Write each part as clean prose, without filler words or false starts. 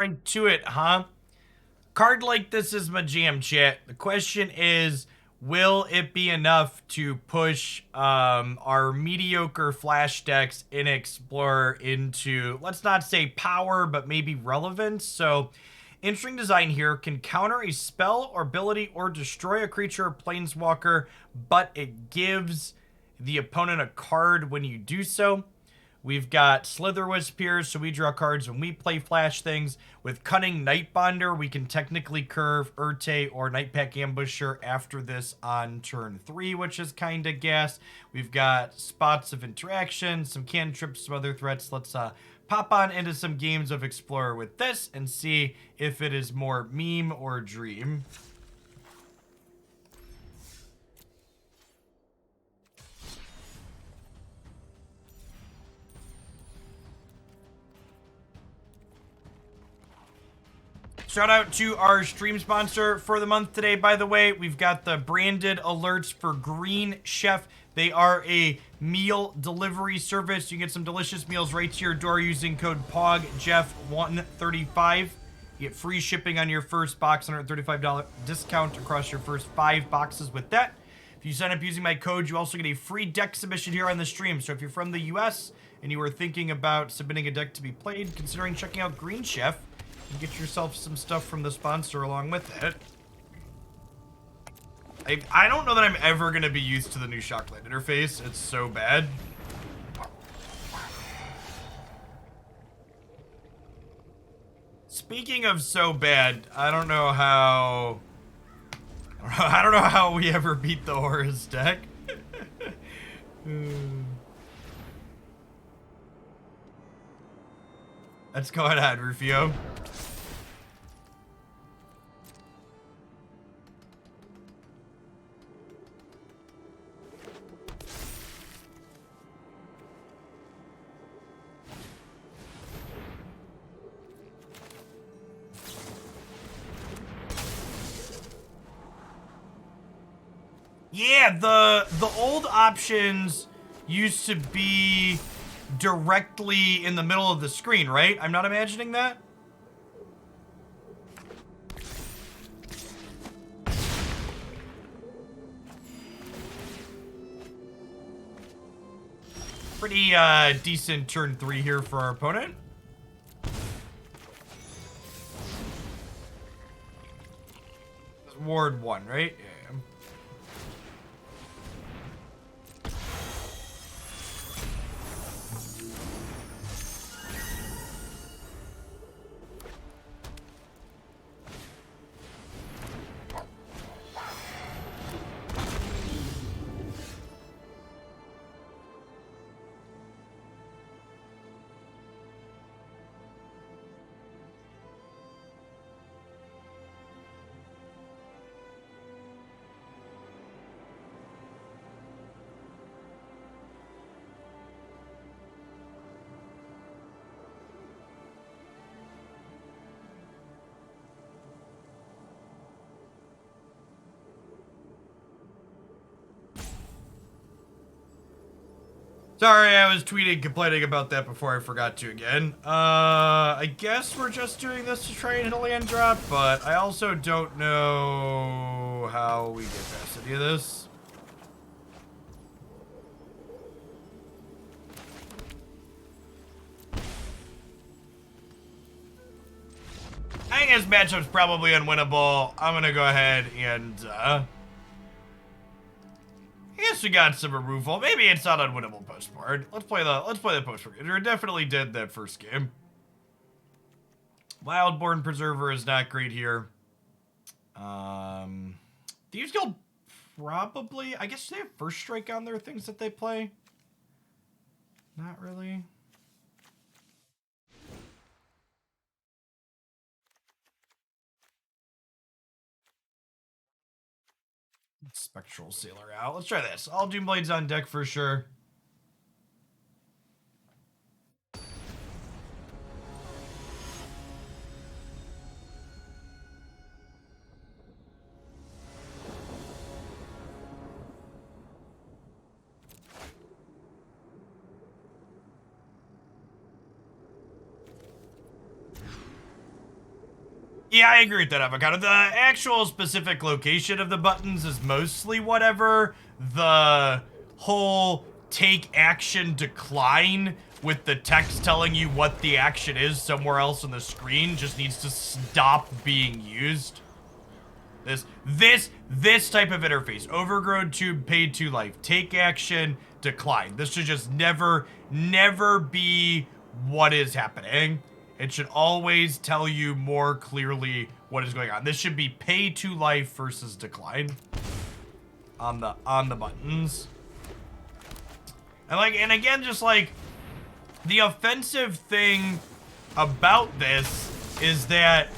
Right to it, huh? Card like this is my jam, chat. The question is, will it be enough to push our mediocre flash decks in Explorer into, let's not say power, but maybe relevance? So, interesting design here. Can counter a spell or ability or destroy a creature or planeswalker, but it gives the opponent a card when you do so. We've got Slitherwisp here, so we draw cards when we play flash things. With Cunning Nightbonder, we can technically curve Ertai or Nightpack Ambusher after this on turn 3, which is kind of gas. We've got spots of interaction, some cantrips, some other threats. Let's pop on into some games of Explorer with this and see if it is more meme or dream. Shout out to our stream sponsor for the month today, by the way. We've got the branded alerts for Green Chef. They are a meal delivery service. You can get some delicious meals right to your door using code POGJEFF135. You get free shipping on your first box, $135 discount across your first 5 boxes with that. If you sign up using my code, you also get a free deck submission here on the stream. So if you're from the US and you are thinking about submitting a deck to be played, considering checking out Green Chef, and get yourself some stuff from the sponsor along with it. I don't know that I'm ever going to be used to the new Shockland interface. It's so bad. Speaking of so bad, I don't know how we ever beat the Horus deck. Let's go ahead, Rufio. Yeah, the old options used to be directly in the middle of the screen, right? I'm not imagining that? Pretty decent turn 3 here for our opponent. Ward 1, right? Yeah. Sorry, I was tweeting complaining about that before I forgot to again. I guess we're just doing this to try and hit a land drop, but I also don't know how we get past any of this. I think this matchup's probably unwinnable. I'm gonna go ahead and, I guess we got some removal. Maybe it's not unwinnable postboard. Let's play the postboard. It definitely did that first game. Wildborn Preserver is not great here. Thieves Guild probably. I guess they have first strike on their things that they play. Not really. Spectral Sailor out. Let's try this. All Doomblades on deck for sure. Yeah, I agree with that, Avocado. The actual specific location of the buttons is mostly whatever. The whole take action decline with the text telling you what the action is somewhere else on the screen just needs to stop being used. This type of interface, Overgrown Tomb, paid to life, take action, decline. This should just never be what is happening. It should always tell you more clearly what is going on. This should be pay to life versus decline on the buttons. And again, just like the offensive thing about this is that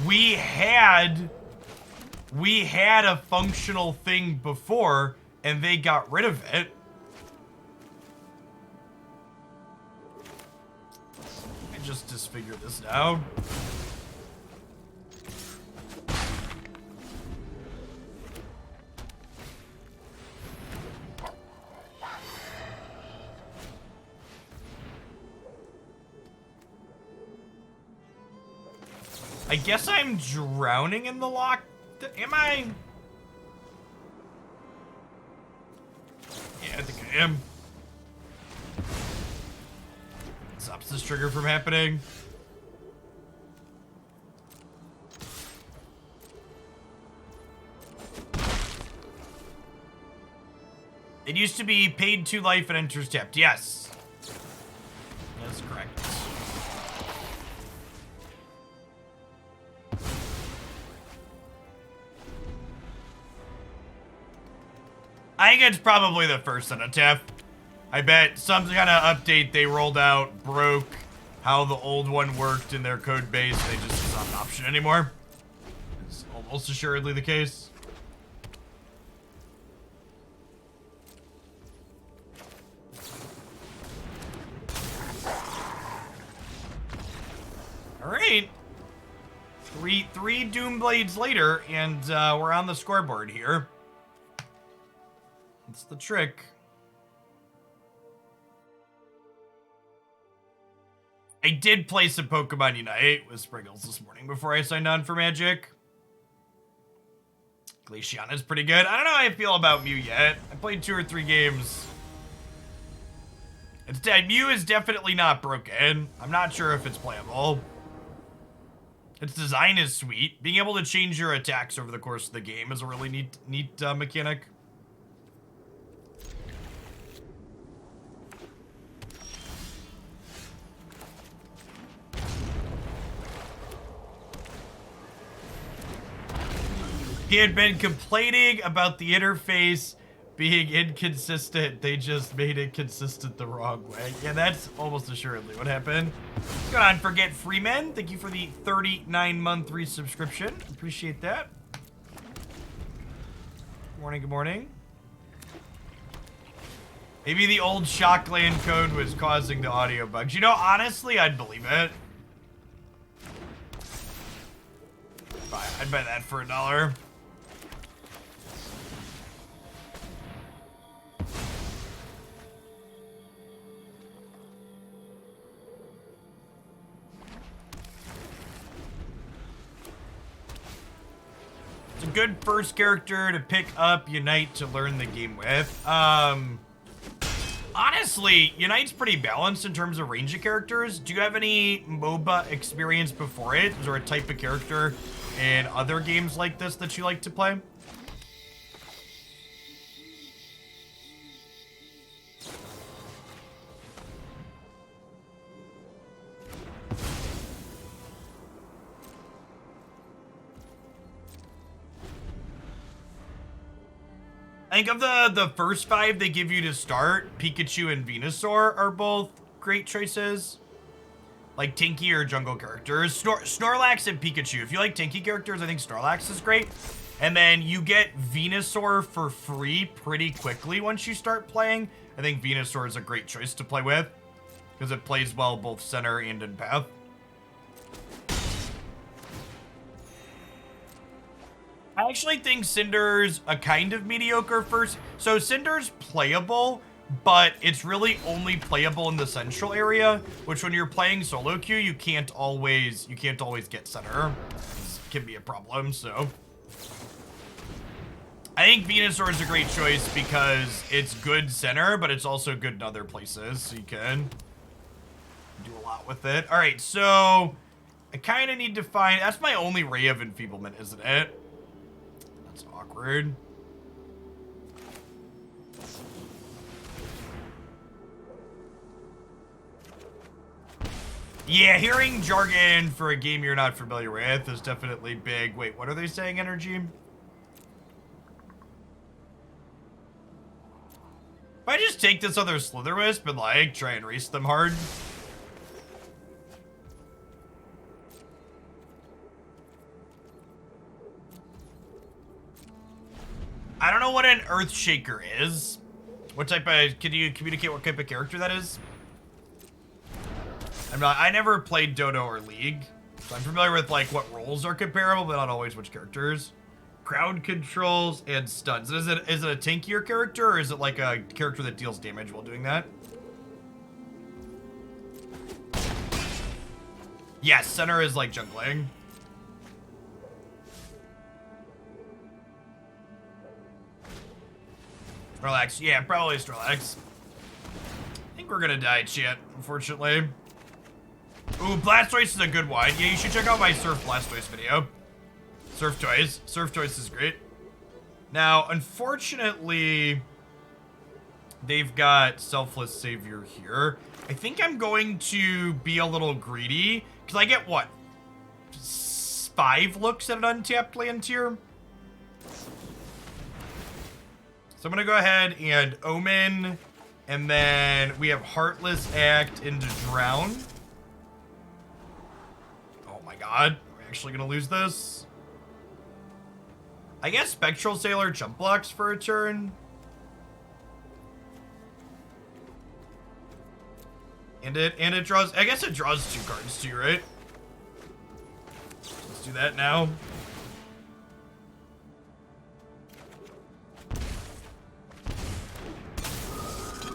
we had a functional thing before and they got rid of it. Just disfigure this down. I guess I'm drowning in the loch. Am I? Yeah, I think I am. Stops this trigger from happening. It used to be paid to life and enters tapped. Yes. That's correct. I think it's probably the first on a tap. I bet some kind of update they rolled out broke how the old one worked in their code base. They just, it's not an option anymore. It's almost assuredly the case. All right. Three Doom Blades later, and we're on the scoreboard here. That's the trick. I did play some Pokemon Unite with Spriggles this morning before I signed on for Magic. Glaceana's pretty good. I don't know how I feel about Mew yet. I played 2 or 3 games. It's dead. Mew is definitely not broken. I'm not sure if it's playable. Its design is sweet. Being able to change your attacks over the course of the game is a really neat mechanic. He had been complaining about the interface being inconsistent. They just made it consistent the wrong way. Yeah, that's almost assuredly what happened. What's going on, Forget Freeman? Thank you for the 39-month resubscription. Appreciate that. Good morning, good morning. Maybe the old Shockland code was causing the audio bugs. You know, honestly, I'd believe it. I'd buy that for $1. It's a good first character to pick up Unite to learn the game with. Honestly, Unite's pretty balanced in terms of range of characters. Do you have any MOBA experience before it? Is there a type of character in other games like this that you like to play? I think of the first 5 they give you to start, Pikachu and Venusaur are both great choices. Like Tinky or jungle characters. Snorlax and Pikachu. If you like Tinky characters, I think Snorlax is great. And then you get Venusaur for free pretty quickly once you start playing. I think Venusaur is a great choice to play with, because it plays well both center and in path. I actually think Cinder's a kind of mediocre first. So Cinder's playable, but it's really only playable in the central area, which when you're playing solo queue, you can't always get center. This can be a problem, so. I think Venusaur is a great choice because it's good center, but it's also good in other places, so you can do a lot with it. All right, so I kind of need to find, that's my only Ray of Enfeeblement, isn't it? That's awkward. Yeah, hearing jargon for a game you're not familiar with is definitely big. Wait, what are they saying, Energy? If I just take this other Slitherwisp and, like, try and race them hard. I don't know what an Earthshaker is. What type of, can you communicate what type of character that is? I never played Dodo or League, so I'm familiar with, like, what roles are comparable, but not always which characters. Crowd controls and stuns. Is it a tankier character, or is it like a character that deals damage while doing that? Yes, center is like jungling. Relax. Yeah, probably Snorlax. I think we're gonna die, chat, unfortunately. Ooh, Blastoise is a good one. Yeah, you should check out my Surf Blastoise video. Surf Toys. Surf Toys is great. Now, unfortunately, they've got Selfless Savior here. I think I'm going to be a little greedy, because I get, what, 5 looks at an untapped land tier? So I'm going to go ahead and Omen, and then we have Heartless Act into Drown. Oh my god, we're actually going to lose this. I guess Spectral Sailor jump blocks for a turn. And it draws, I guess it draws 2 cards too, right? Let's do that now.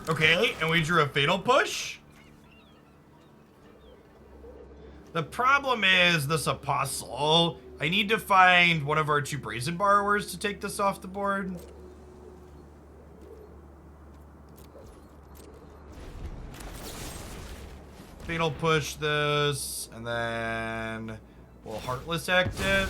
Okay, and we drew a Fatal Push. The problem is this Apostle. I need to find one of our 2 Brazen Borrowers to take this off the board. Fatal Push this, and then we'll Heartless Act it.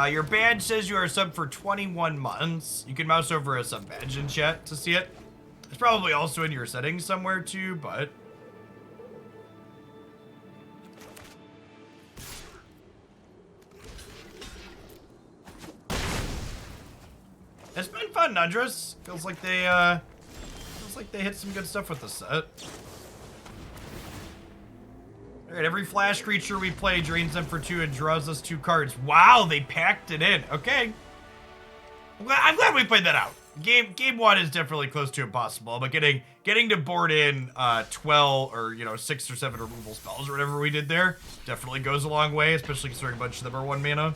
Your badge says you are sub for 21 months. You can mouse over a sub badge in chat to see it. It's probably also in your settings somewhere too, but... It's been fun, Nundress. Feels like they hit some good stuff with this set. Alright, every flash creature we play drains them for 2 and draws us 2 cards. Wow, they packed it in. Okay. I'm glad we played that out. Game 1 is definitely close to impossible, but getting to board in 12 or 6 or 7 removal spells or whatever we did there definitely goes a long way, especially considering a bunch of them are 1 mana.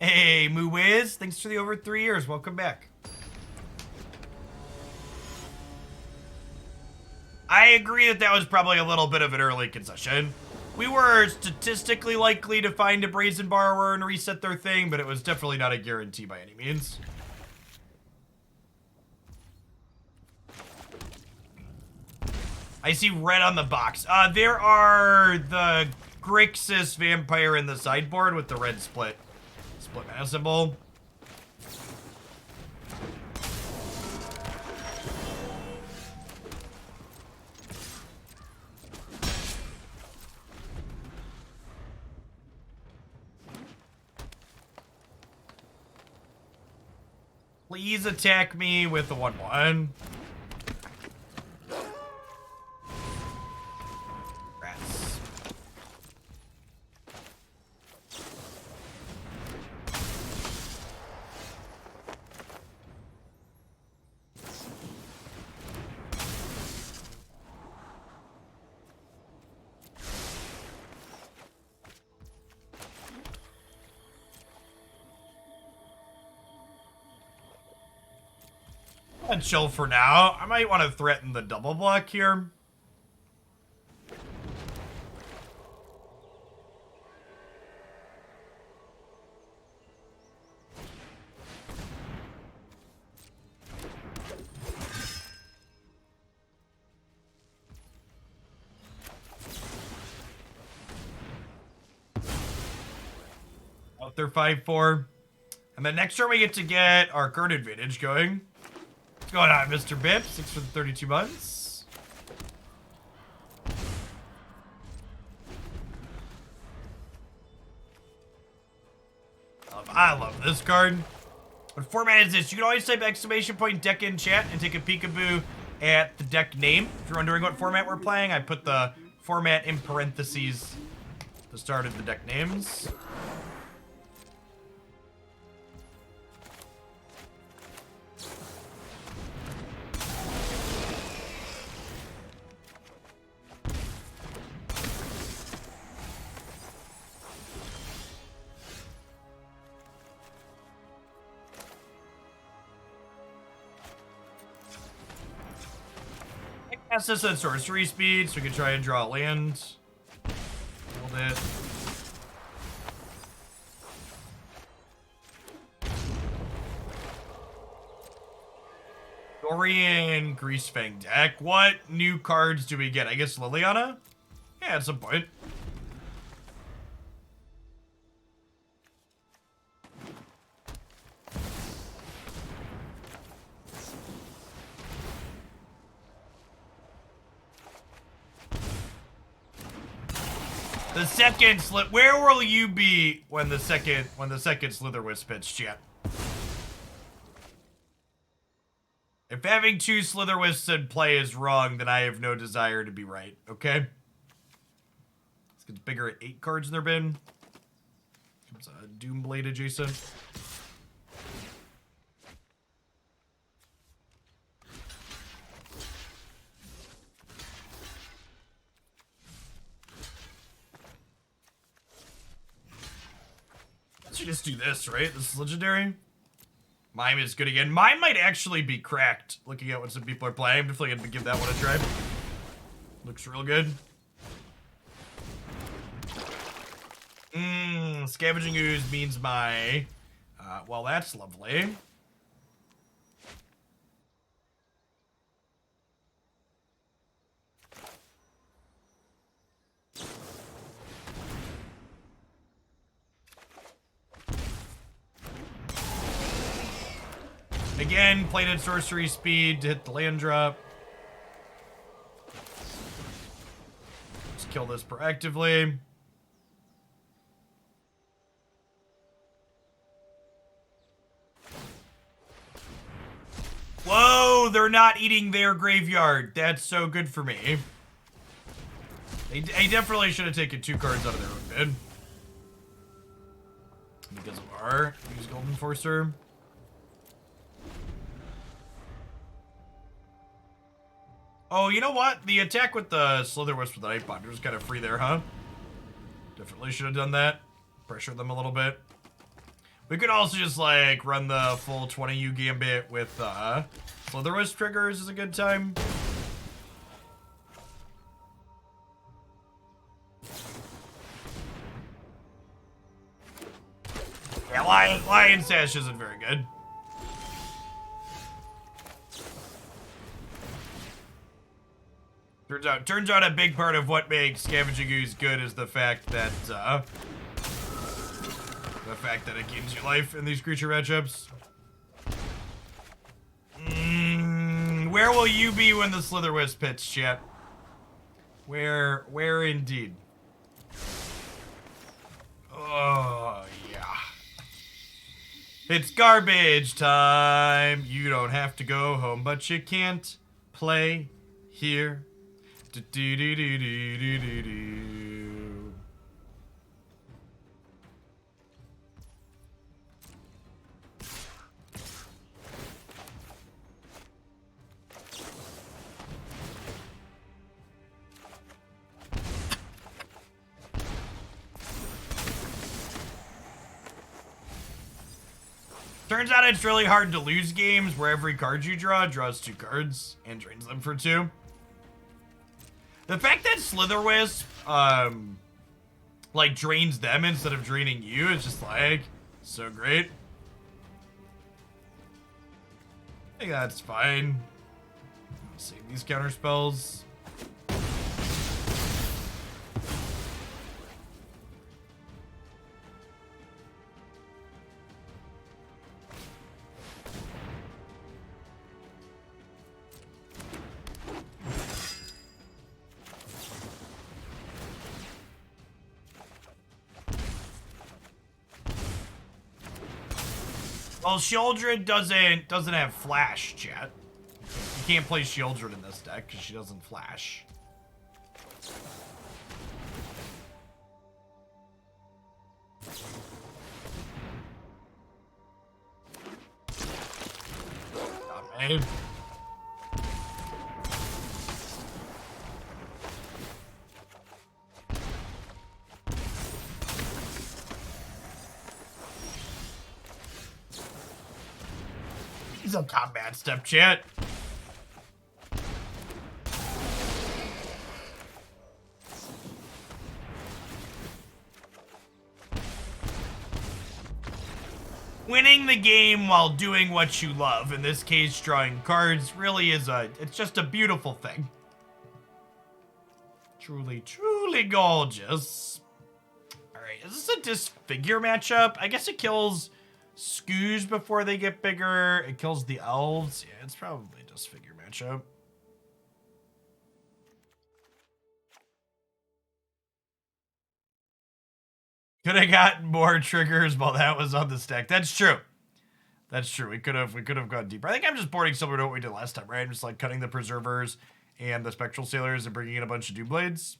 Hey, Moo Wiz, thanks for the over 3 years. Welcome back. I agree that was probably a little bit of an early concession. We were statistically likely to find a Brazen Borrower and reset their thing, but it was definitely not a guarantee by any means. I see red on the box. There are the Grixis Vampire in the sideboard with the red split mana symbol. Please attack me with the 1/1. I'm chill for now. I might want to threaten the double block here. Out there 5-4. And then next turn we get to get our card advantage going. What's going on, Mr. Bip? 6 for the 32 months. I love this card. What format is this? You can always type exclamation point deck in chat and take a peekaboo at the deck name. If you're wondering what format we're playing, I put the format in parentheses at the start of the deck names. Cast this at sorcery speed, so we can try and draw land. Hold it. Dorian Greasefang deck. What new cards do we get? I guess Liliana? Yeah, at some point. The second where will you be when the second Slitherwisp hits, chat? If having 2 Slitherwisps in play is wrong, then I have no desire to be right, okay? This gets bigger at 8 cards in their bin. It's a Doomblade adjacent. Let's just do this, right? This is legendary. Mime is good again. Mime might actually be cracked, looking at what some people are playing. I'm definitely going to give that one a try. Looks real good. Scavenging Ooze means my... well, that's lovely. Again, playing at sorcery speed to hit the land drop. Let's kill this proactively. Whoa, they're not eating their graveyard. That's so good for me. They definitely should have taken 2 cards out of their own bid. Because of our use Golden Enforcer. Oh, you know what? The attack with the Slitherwisp with the Nightbonder was kind of free there, huh? Definitely should have done that. Pressure them a little bit. We could also just, like, run the full 20U Gambit with Slitherwisp triggers is a good time. Yeah, Lion Sash isn't very good. Turns out a big part of what makes Scavenging Ooze good is the fact that it gains you life in these creature matchups. Where will you be when the Slitherwisp hits, chat? Where indeed? Oh, yeah. It's garbage time. You don't have to go home, but you can't play here. Turns out it's really hard to lose games where every card you draw draws 2 cards and drains them for 2. The fact that Slitherwisp, like, drains them instead of draining you is just, like, so great. I think that's fine. Save these counter spells. Well, Sheoldred doesn't have flash, chat. You can't play Sheoldred in this deck because she doesn't flash. Got me. He's a combat step, chat. Winning the game while doing what you love, in this case drawing cards, really is it's just a beautiful thing. Truly, truly gorgeous. Alright, is this a Disfigure matchup? I guess it kills Skoos before they get bigger. It kills the elves. Yeah, it's probably a Disfigure matchup. Could have gotten more triggers while that was on the stack. That's true. That's true. We could have gone deeper. I think I'm just boarding similar to what we did last time, right? I'm just like cutting the Preservers and the Spectral Sailors and bringing in a bunch of Doomblades.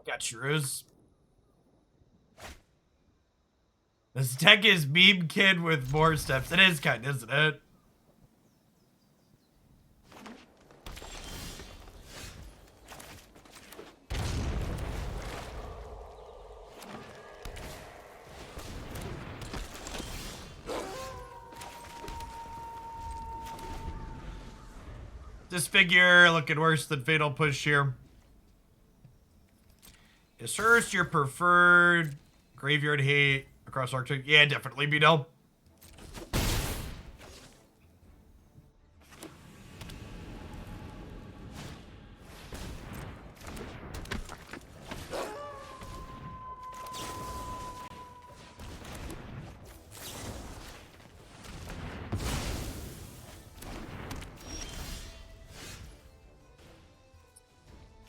Got Shrews. This deck is Meme Kid with more steps. It is kind, isn't it? Disfigure looking worse than Fatal Push here. Is Hearst your preferred graveyard hate across Arctic? Yeah, definitely, Beano.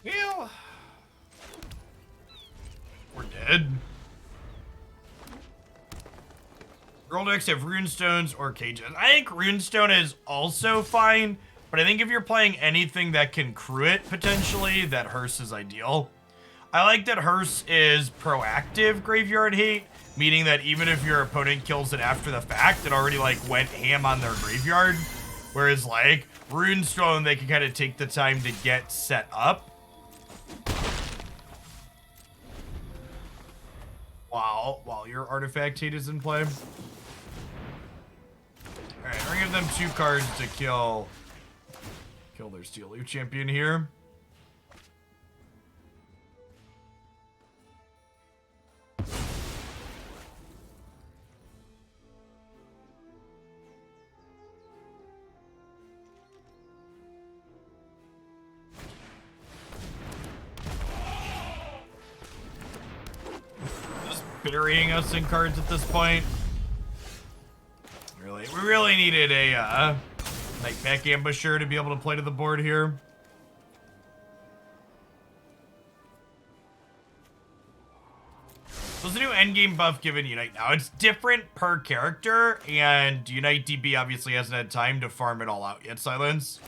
Well, we're dead. Girl decks have runestones or cages. I think runestone is also fine, but I think if you're playing anything that can crew it potentially, that Hearst is ideal. I like that Hearst is proactive graveyard hate, meaning that even if your opponent kills it after the fact, it already like went ham on their graveyard. Whereas like runestone, they can kind of take the time to get set up. While your artifact hate is in play. Alright, we're gonna give them 2 cards to kill their Steel Leaf champion here. Burying us in cards at this point. We really needed a Nightpack Ambusher to be able to play to the board here. So it's a new endgame buff given Unite now. It's different per character, and Unite DB obviously hasn't had time to farm it all out yet, Silence.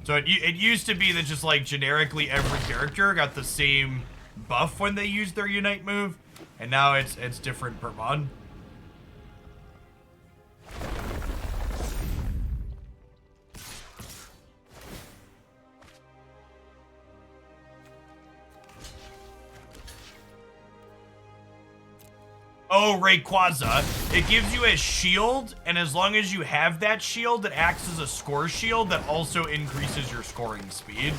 So it used to be that just like generically every character got the same buff when they used their Unite move, and now it's different per mod. Oh, Rayquaza. It gives you a shield, and as long as you have that shield, it acts as a score shield that also increases your scoring speed.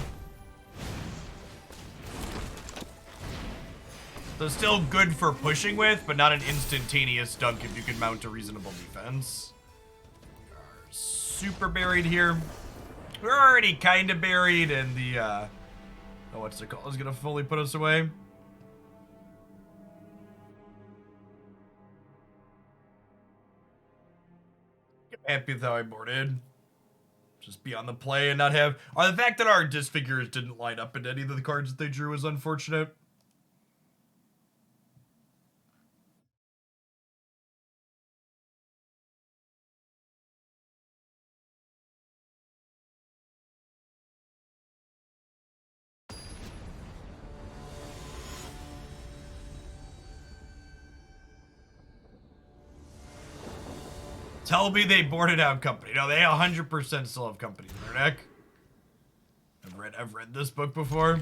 So still good for pushing with, but not an instantaneous dunk if you can mount a reasonable defense. We are super buried here. We're already kind of buried, and the, oh, what's it called? Is gonna fully put us away. Happy with how I boarded. Just be on the play and not have... the fact that our Disfigures didn't line up in any of the cards that they drew was unfortunate. Tell me they boarded out Company. No, they 100% still have Company in their deck. I've read this book before.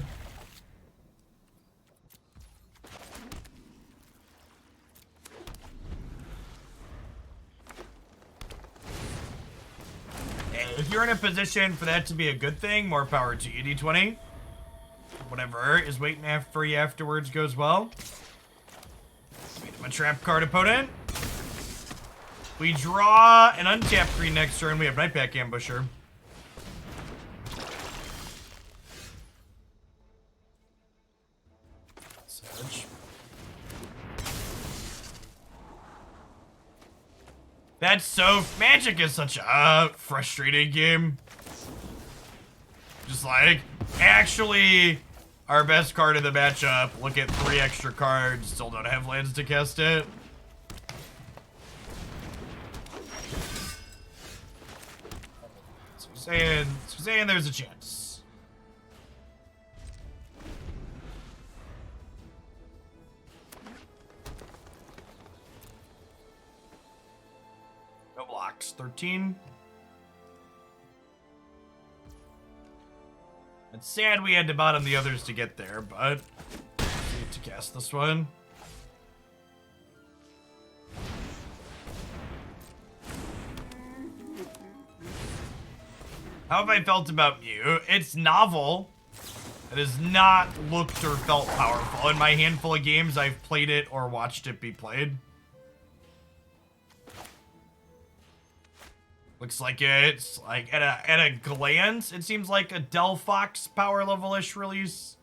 Hey, if you're in a position for that to be a good thing, more power to you, D20. Whatever is waiting for you afterwards goes well. Beat him a trap card opponent. We draw an untapped green next turn. We have Nightpack Ambusher. Savage. That's so... Magic is such a frustrating game. Just like, actually, our best card in the matchup. Look at 3 extra cards. Still don't have lands to cast it. Saying there's a chance. No blocks. 13. It's sad we had to bottom the others to get there, but need to cast this one. How have I felt about Mew? It's novel. It has not looked or felt powerful. In my handful of games, I've played it or watched it be played. Looks like it's like at a glance, it seems like a Delphox power level-ish release.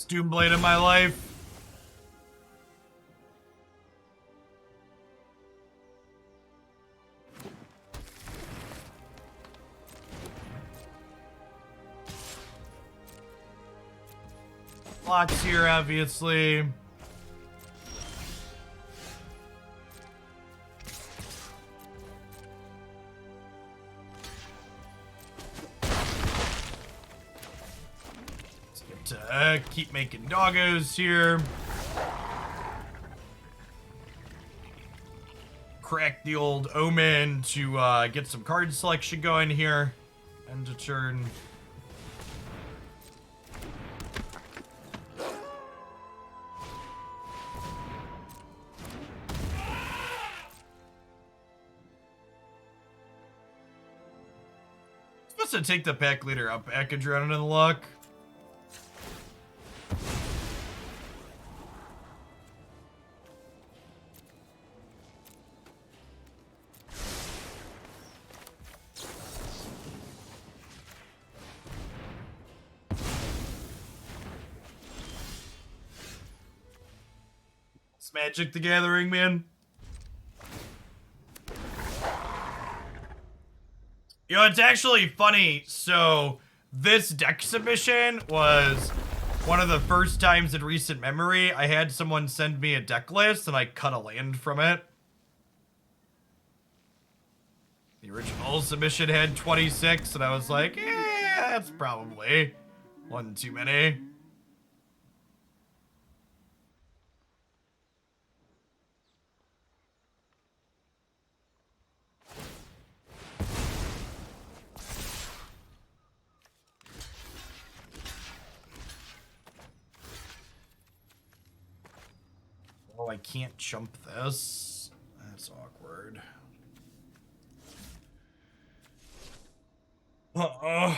Doomblade in my life. Loch's here, obviously. Keep making doggos here. Crack the old Omen to get some card selection going here. End of turn. must have take the pack leader up back and drown into the Loch. It's Magic the Gathering, man. You know, it's actually funny. So, this deck submission was one of the first times in recent memory I had someone send me a deck list and I cut a land from it. The original submission had 26, and I was like, that's probably one too many. Oh, I can't jump this. That's awkward. I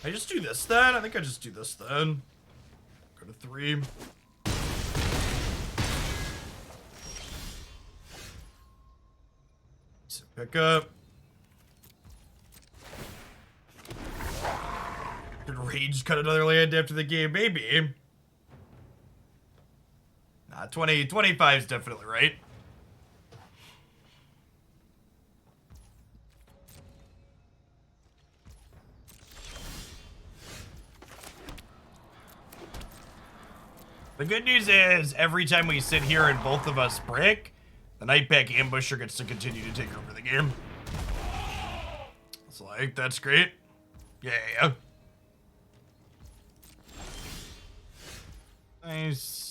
just do this then? I think I just do this then. Go to 3. So pick up. Could rage cut another land after the game, maybe. Nah, 25 is definitely right. The good news is, every time we sit here and both of us brick, the Nightpack Ambusher gets to continue to take over the game. It's like, that's great. Yeah. Nice.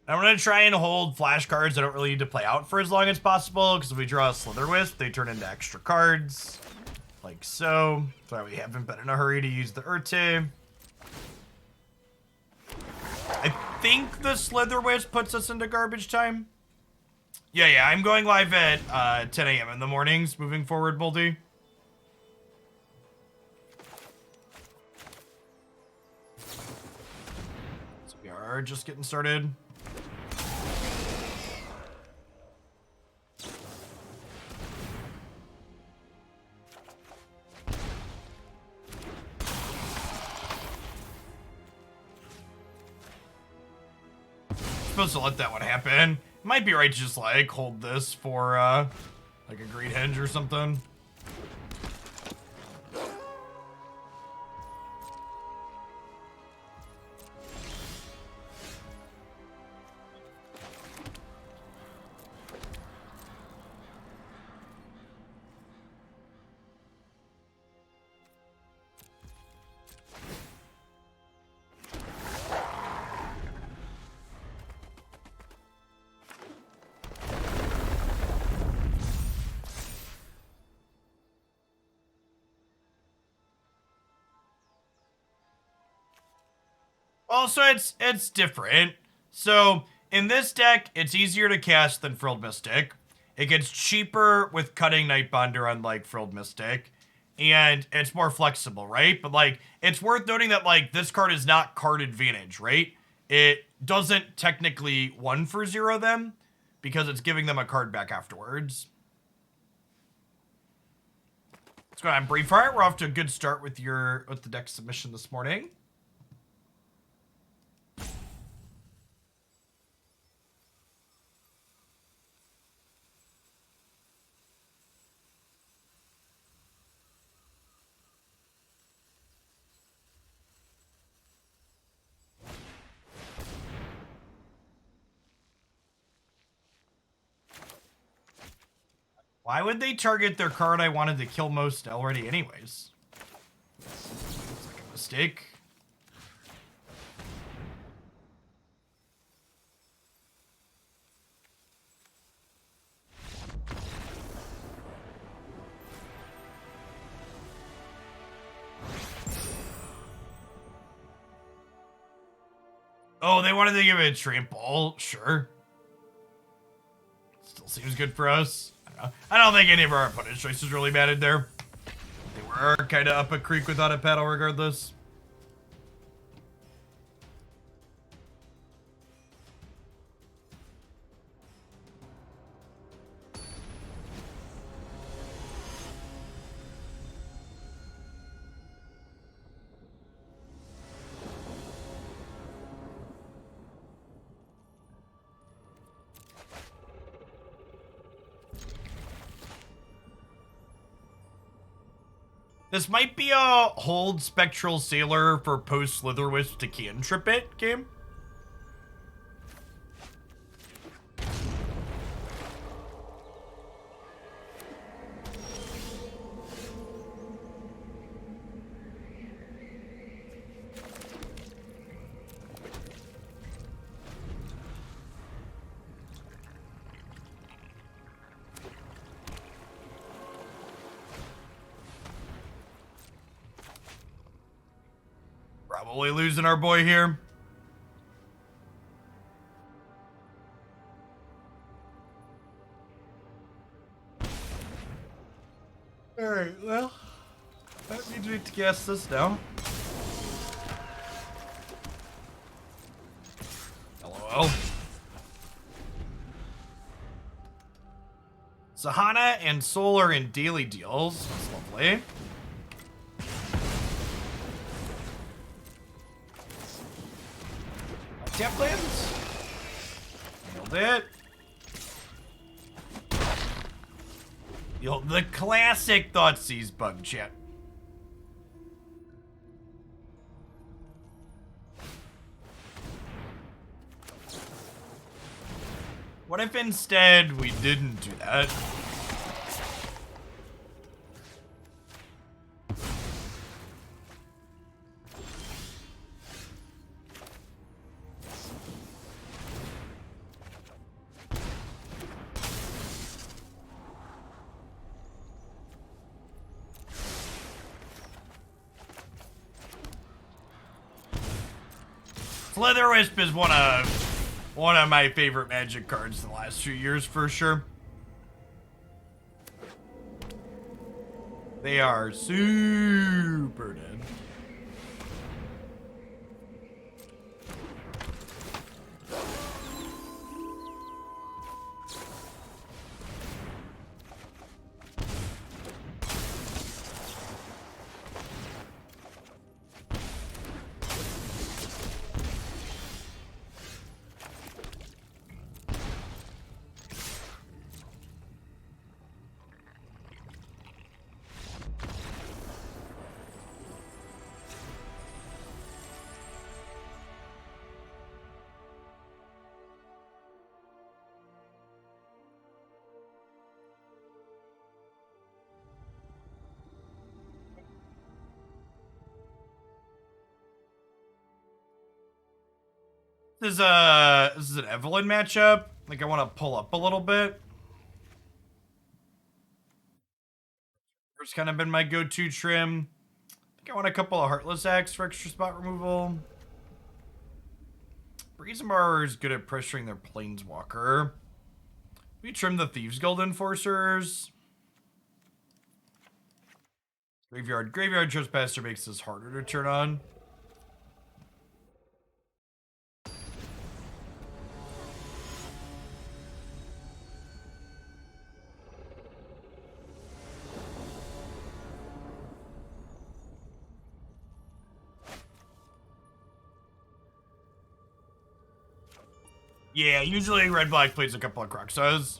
I'm going to try and hold flash cards I don't really need to play out for as long as possible, because if we draw a Slitherwisp, they turn into extra cards. Like so. That's why we haven't been in a hurry to use the Ertai. I think the Slitherwisp puts us into garbage time. Yeah, I'm going live at 10 a.m. in the mornings moving forward, Boldy. So we are just getting started. Supposed to let that one happen. Might be right to just like hold this for like a Great Henge or something. Also, it's different. So, in this deck, it's easier to cast than Frilled Mystic. It gets cheaper with Cunning Nightbonder, unlike Frilled Mystic. And it's more flexible, right? But, like, it's worth noting that, like, this card is not card advantage, right? It doesn't technically 1-for-0 them, because it's giving them a card back afterwards. What's going on, Braveheart? We're off to a good start with the deck submission this morning. Why would they target their card I wanted to kill most already anyways? It's like a mistake. Oh, they wanted to give it a trample. Sure. Still seems good for us. I don't know. I don't think any of our opponent's choices really mattered there. They were kind of up a creek without a paddle regardless. This might be a hold Spectral Sailor for post Slitherwisp to cantrip it game. Probably losing our boy here. Alright, well, that means we have to cast this now. LOL. Sahana and Soul are in daily deals. That's lovely. Deathcap Glades. Nailed it. Yo, the classic Thoughtseize bug chat. What if instead we didn't do that? Slitherwisp is one of my favorite Magic cards in the last few years for sure. They are super dead. This is an Evelyn matchup. Like I want to pull up a little bit. It's kind of been my go-to trim. I think I want a couple of Heartless Acts for extra spot removal. Brazen Borrower is good at pressuring their Planeswalker. We trim the Thieves Guild Enforcers. Graveyard Trespasser makes this harder to turn on. Yeah, usually red-black plays a couple of Cruxas.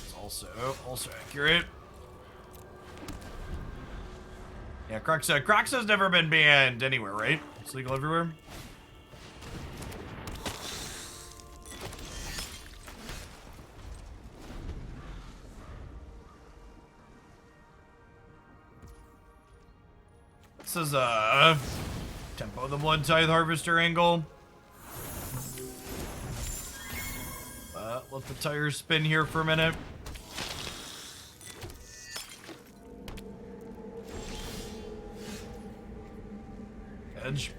It's also accurate. Yeah, Cruxa's never been banned anywhere, right? It's legal everywhere. This is Tempo the Blood Tithe Harvester angle. Let the tires spin here for a minute. Edge.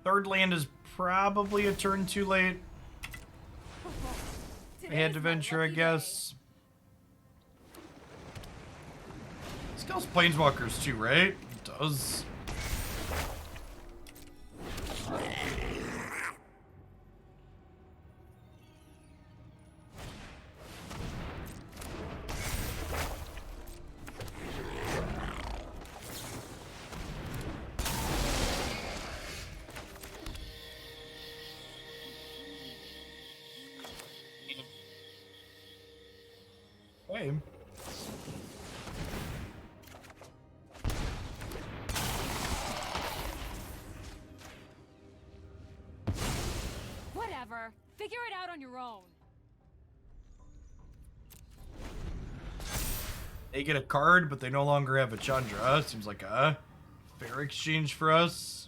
Third land is probably a turn too late. I had to venture, I guess. This kills planeswalkers too, right? It does. Hey. Whatever. Figure it out on your own. They get a card, but they no longer have a Chandra. Seems like a fair exchange for us.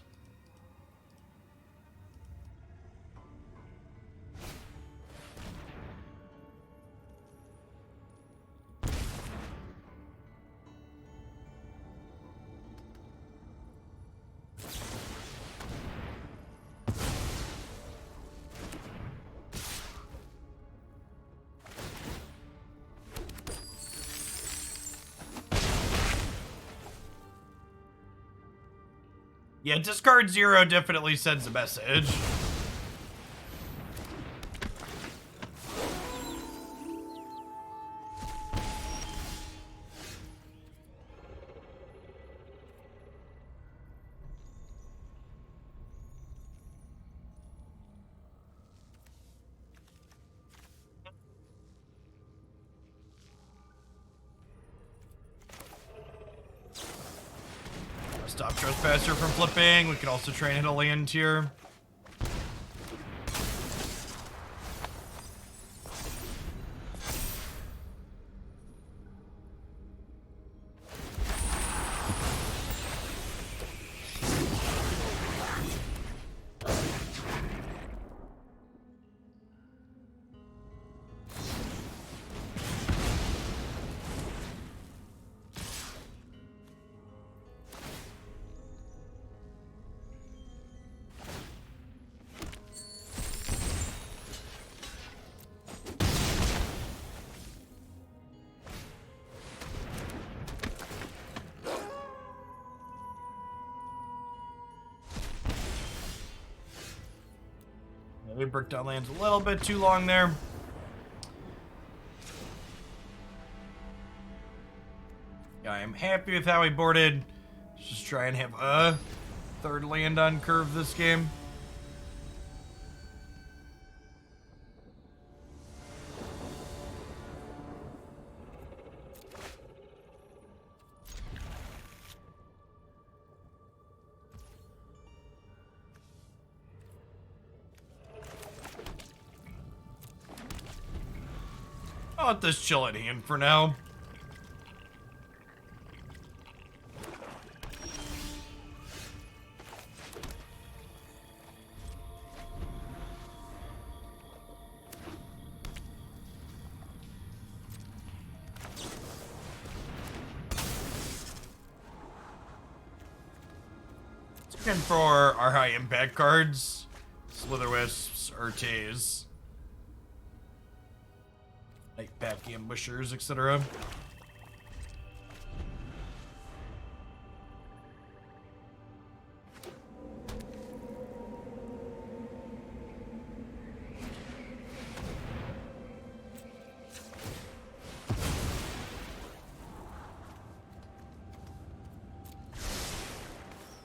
Yeah, discard 0 definitely sends a message. Stop Trespasser from flipping. We can also try and hit a land here. We broke down lands a little bit too long there. Yeah, I am happy with how we boarded. Let's just try and have a third land on curve this game. I'll let this chill at hand for now. Looking for our high impact cards. Slitherwisps, Ertais. Nightpack Ambushers, etc.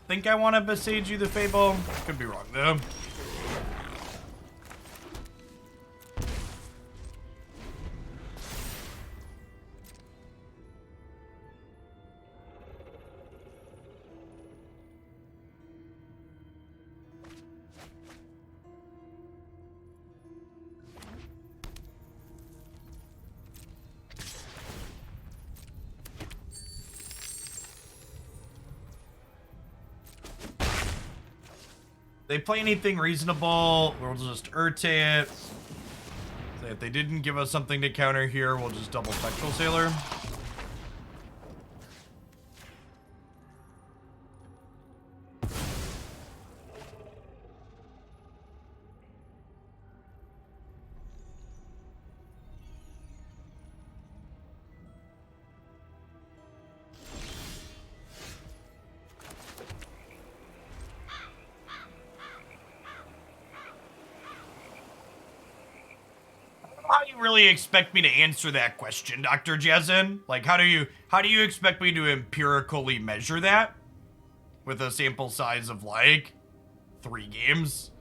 Think I want to Boseiju the Fable. Could be wrong though. They play anything reasonable, we'll just Ertai it. So if they didn't give us something to counter here, we'll just double Spectral Sailor. how do you really expect me to answer that question, Dr. Jezen? Like, how do you expect me to empirically measure that with a sample size of like 3 games?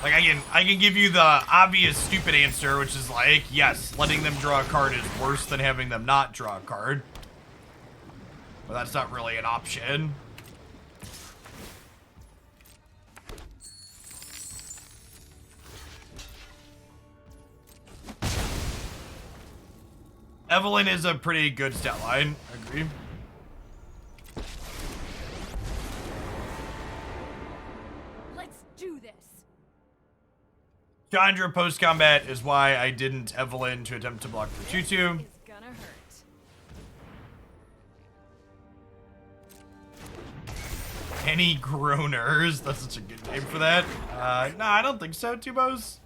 Like, I can give you the obvious stupid answer, which is like, yes, letting them draw a card is worse than having them not draw a card. But that's not really an option. Evelyn is a pretty good stat line, agree. Let's do this. Chandra post-combat is why I didn't Evelyn to attempt to block for 2-2. It's gonna hurt. Any groaners? That's such a good name for that. No, I don't think so, Tubos.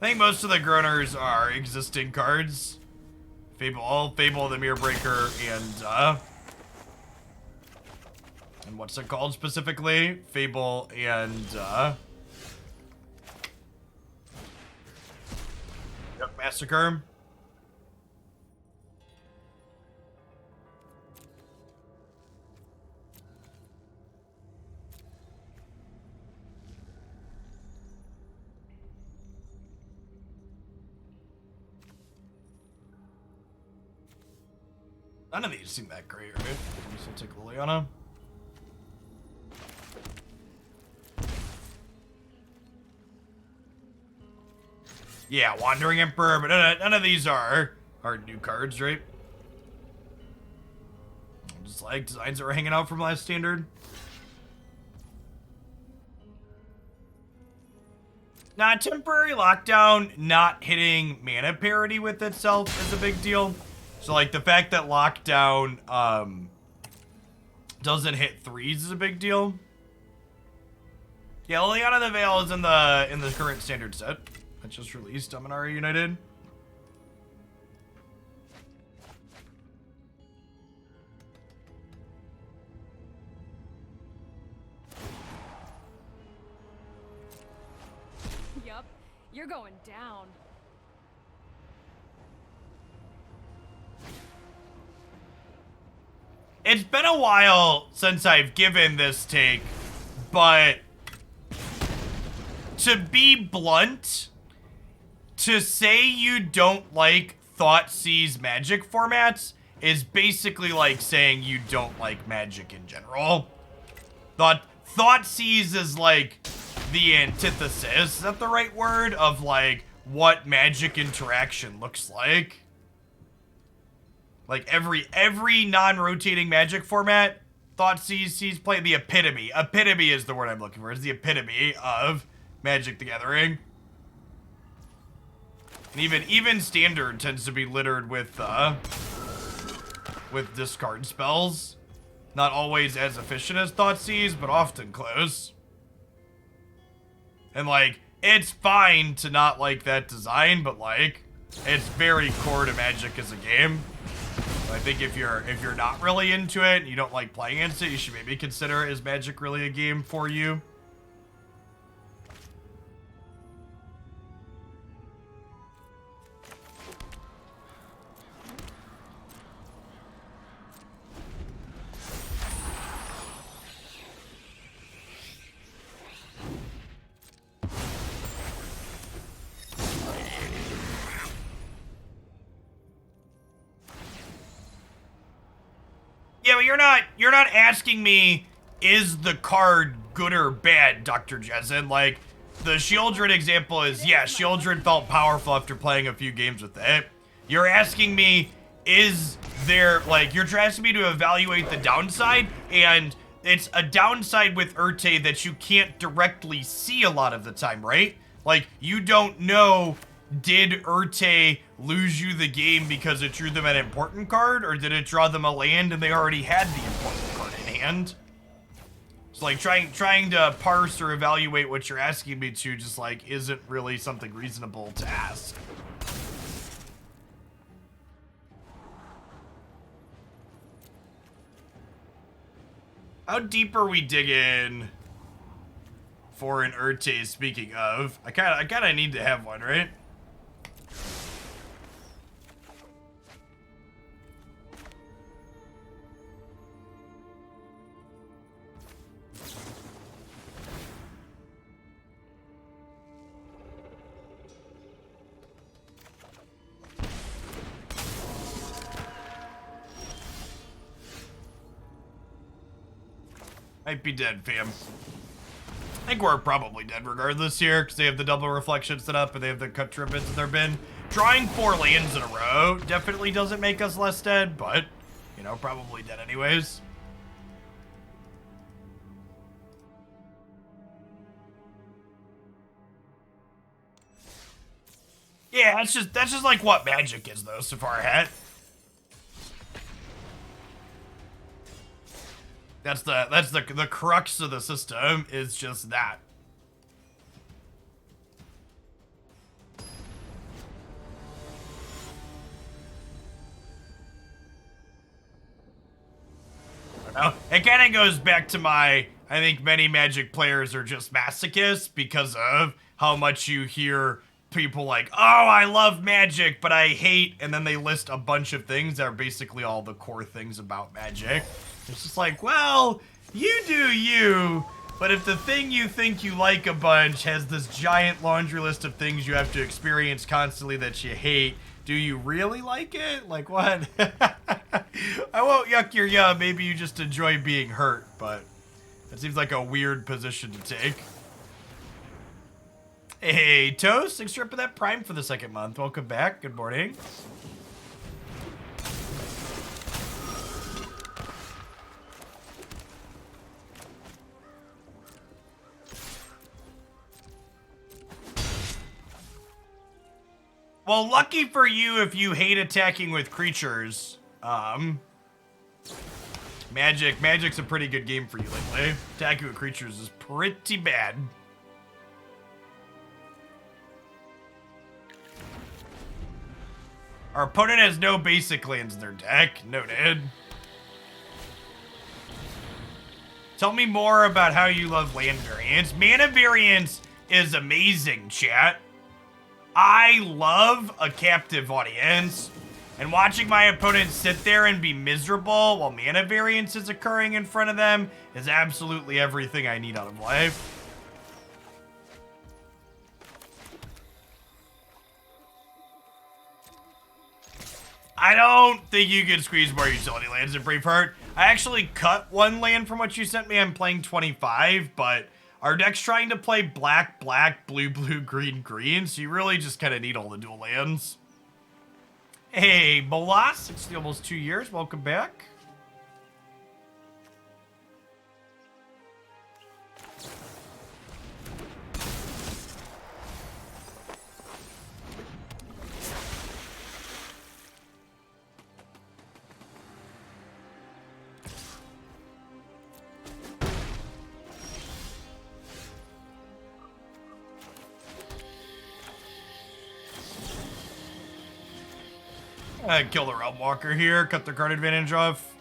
I think most of the groaners are existing cards. Fable, the Mirror Breaker, and what's it called specifically? Fable and, yep, Massacre. None of these seem that great, right? So I'll take Liliana. Yeah, Wandering Emperor, but none of these are new cards, right? Just like designs that were hanging out from last standard. Nah, temporary lockdown not hitting mana parity with itself is a big deal. So, like, the fact that lockdown, doesn't hit 3s is a big deal. Yeah, Liliana the Veil is in the current standard set. That just released Dominaria United. Yup, you're going down. It's been a while since I've given this take, but to be blunt, to say you don't like Thoughtseize Magic formats is basically like saying you don't like Magic in general. Thoughtseize is like the antithesis, is that the right word, of like what Magic interaction looks like. Like every non-rotating Magic format, Thoughtseize play the epitome. Epitome is the word I'm looking for. It's the epitome of Magic the Gathering. And even standard tends to be littered with discard spells. Not always as efficient as Thoughtseize, but often close. And like, it's fine to not like that design, but like, it's very core to Magic as a game. I think if you're not really into it and you don't like playing against it, you should maybe consider, is Magic really a game for you? Yeah, but you're not asking me, is the card good or bad, Dr. Jezen? Like, the Shieldred example is, yeah, Shieldred felt powerful after playing a few games with it. You're asking me, is there, like, you're asking me to evaluate the downside, and it's a downside with Ertai that you can't directly see a lot of the time, right? Like, you don't know, did Ertai lose you the game because it drew them an important card, or did it draw them a land and they already had the important card in hand? So like trying to parse or evaluate what you're asking me to just like isn't really something reasonable to ask. How deep are we digging? for an Ertai, speaking of. I kinda need to have one, right? Might be dead, fam. I think we're probably dead regardless here, because they have the double reflection set up, and they have the cut ribbons in their bin. Drawing 4 lands in a row definitely doesn't make us less dead, but, you know, probably dead anyways. Yeah, that's just like what Magic is, though, so far ahead. That's the crux of the system, is just that. It kind of goes back to I think many Magic players are just masochists because of how much you hear people like, oh, I love Magic, but I hate, and then they list a bunch of things that are basically all the core things about Magic. It's just like, well, you do you, but if the thing you think you like a bunch has this giant laundry list of things you have to experience constantly that you hate, do you really like it? Like, what? I won't yuck your yum. Maybe you just enjoy being hurt, but that seems like a weird position to take. Hey, Toast, thanks for up that Prime for the 2nd month. Welcome back. Good morning. Well, lucky for you if you hate attacking with creatures. Magic's a pretty good game for you lately. Attacking with creatures is pretty bad. Our opponent has no basic lands in their deck. Noted. Tell me more about how you love land variance. Mana variance is amazing, chat. I love a captive audience, and watching my opponent sit there and be miserable while mana variance is occurring in front of them is absolutely everything I need out of life. I don't think you can squeeze more utility lands in Braveheart. I actually cut 1 land from what you sent me. I'm playing 25, but our deck's trying to play black, black, blue, blue, green, green, so you really just kind of need all the dual lands. Hey, Bolas, it's almost 2 years. Welcome back. Kill the Realm Walker here, cut their card advantage off.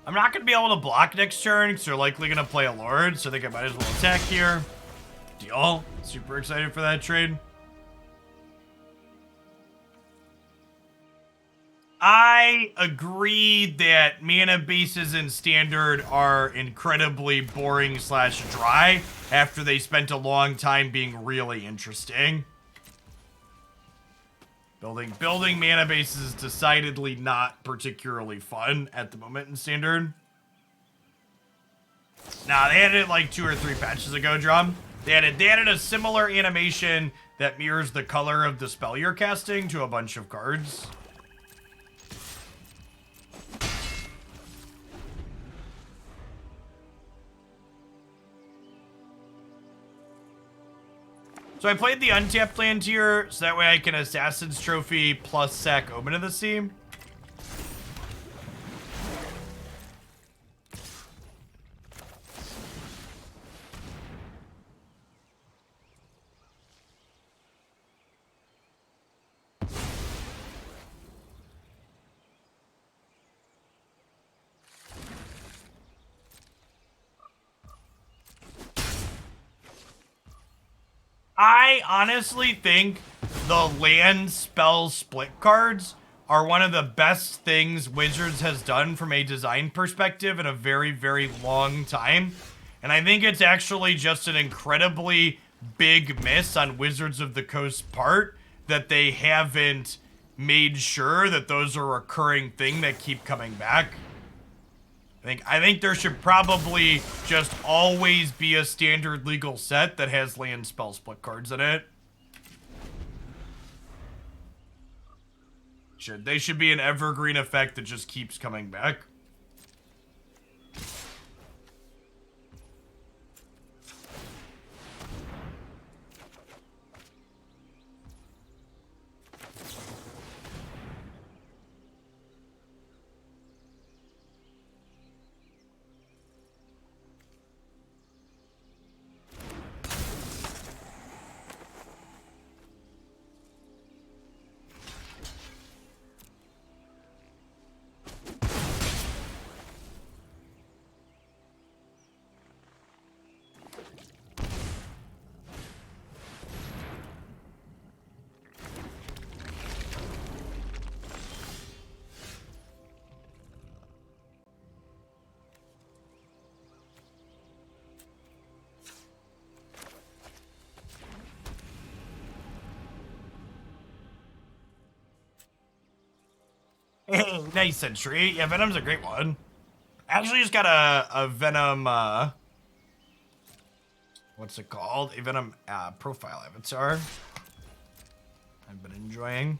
I'm not going to be able to block next turn because they're likely going to play a Lord, so I think I might as well attack here. Deal. Super excited for that trade. I agree that mana bases in Standard are incredibly boring / dry after they spent a long time being really interesting. Building mana bases is decidedly not particularly fun at the moment in Standard. Nah, they added it like 2 or 3 patches ago, Drum. They added a similar animation that mirrors the color of the spell you're casting to a bunch of cards. So I played the untapped land here, so that way I can Assassin's Trophy plus sack Omen of the Sea. I honestly think the land spell split cards are one of the best things Wizards has done from a design perspective in a very, very long time. And I think it's actually just an incredibly big miss on Wizards of the Coast part that they haven't made sure that those are a recurring thing that keep coming back. I think there should probably just always be a standard legal set that has land spell split cards in it. They should be an evergreen effect that just keeps coming back. Hey, nice Sentry. Yeah, Venom's a great one. Actually just got a Venom, what's it called? A Venom profile avatar. I've been enjoying.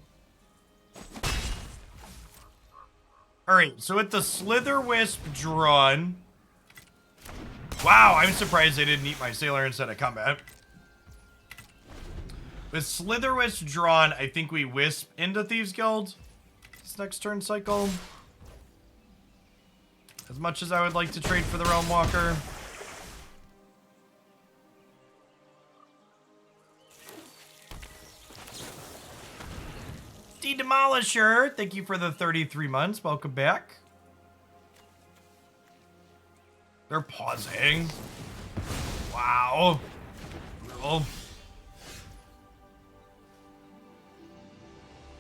Alright, so with the Slitherwisp drawn. Wow, I'm surprised they didn't eat my Sailor instead of combat. With Slitherwisp drawn, I think we Wisp into Thieves Guild this next turn cycle. As much as I would like to trade for the Realm Walker. Demolisher, thank you for the 33 months. Welcome back. They're pausing. Wow. Brutal.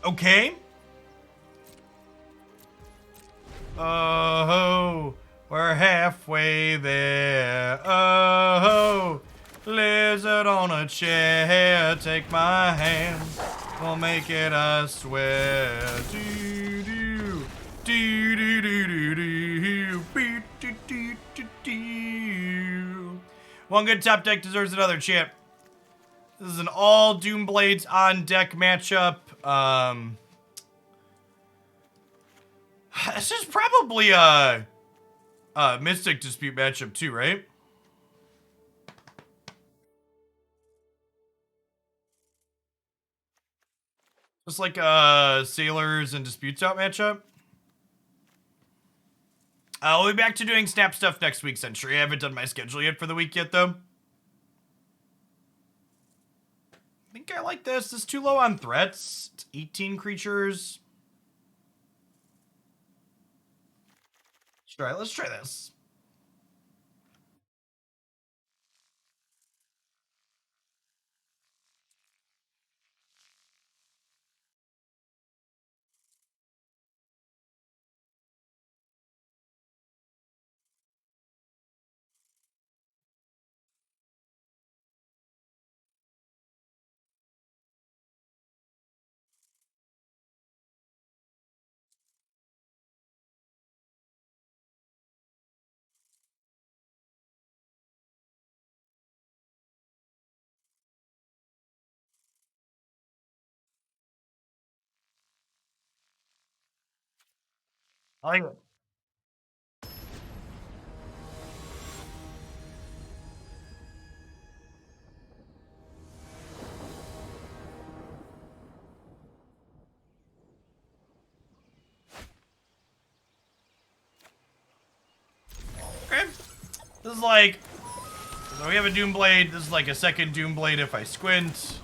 Okay. Oh, we're halfway there. Oh, lizard on a chair, take my hand. We'll make it, I swear. Do do do do do do do. One good top deck deserves another chip. This is an all Doomblades on deck matchup. This is probably a Mystic Dispute matchup too, right? Just like a Sailors and Disputes out matchup. We'll be back to doing Snap stuff next week, Century. I haven't done my schedule yet for the week yet, though. I think I like this. This is too low on threats. It's 18 creatures. Let's try this. I like it. Okay. This is like, so we have a Doomblade. This is like a second Doomblade if I squint.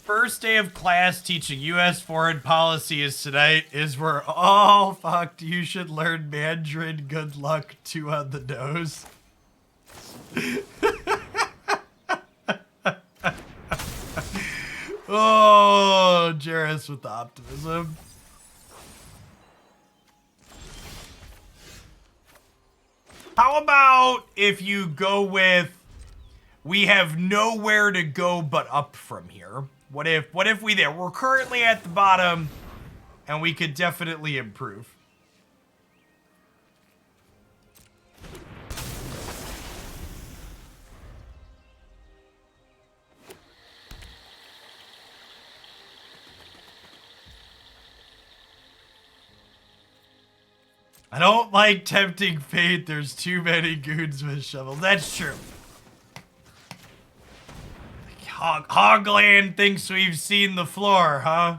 First day of class teaching U.S. foreign policy is tonight. We're all fucked. You should learn Mandarin. Good luck. 2 on the nose. Oh, Jarrus with the optimism. How about if you go with, we have nowhere to go but up from here? What if we're currently at the bottom and we could definitely improve? I don't like tempting fate. There's too many goons with shovels. That's true. Hogland thinks we've seen the floor, huh?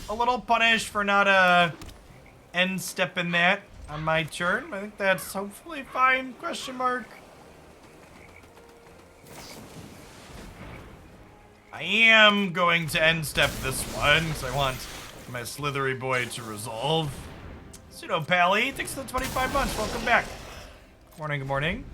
A little punished for not end stepping that on my turn. I think that's hopefully fine. Question mark. I am going to end step this one because I want my slithery boy to resolve. Pseudo Pally, thanks for the 25 months. Welcome back. Good morning, good morning.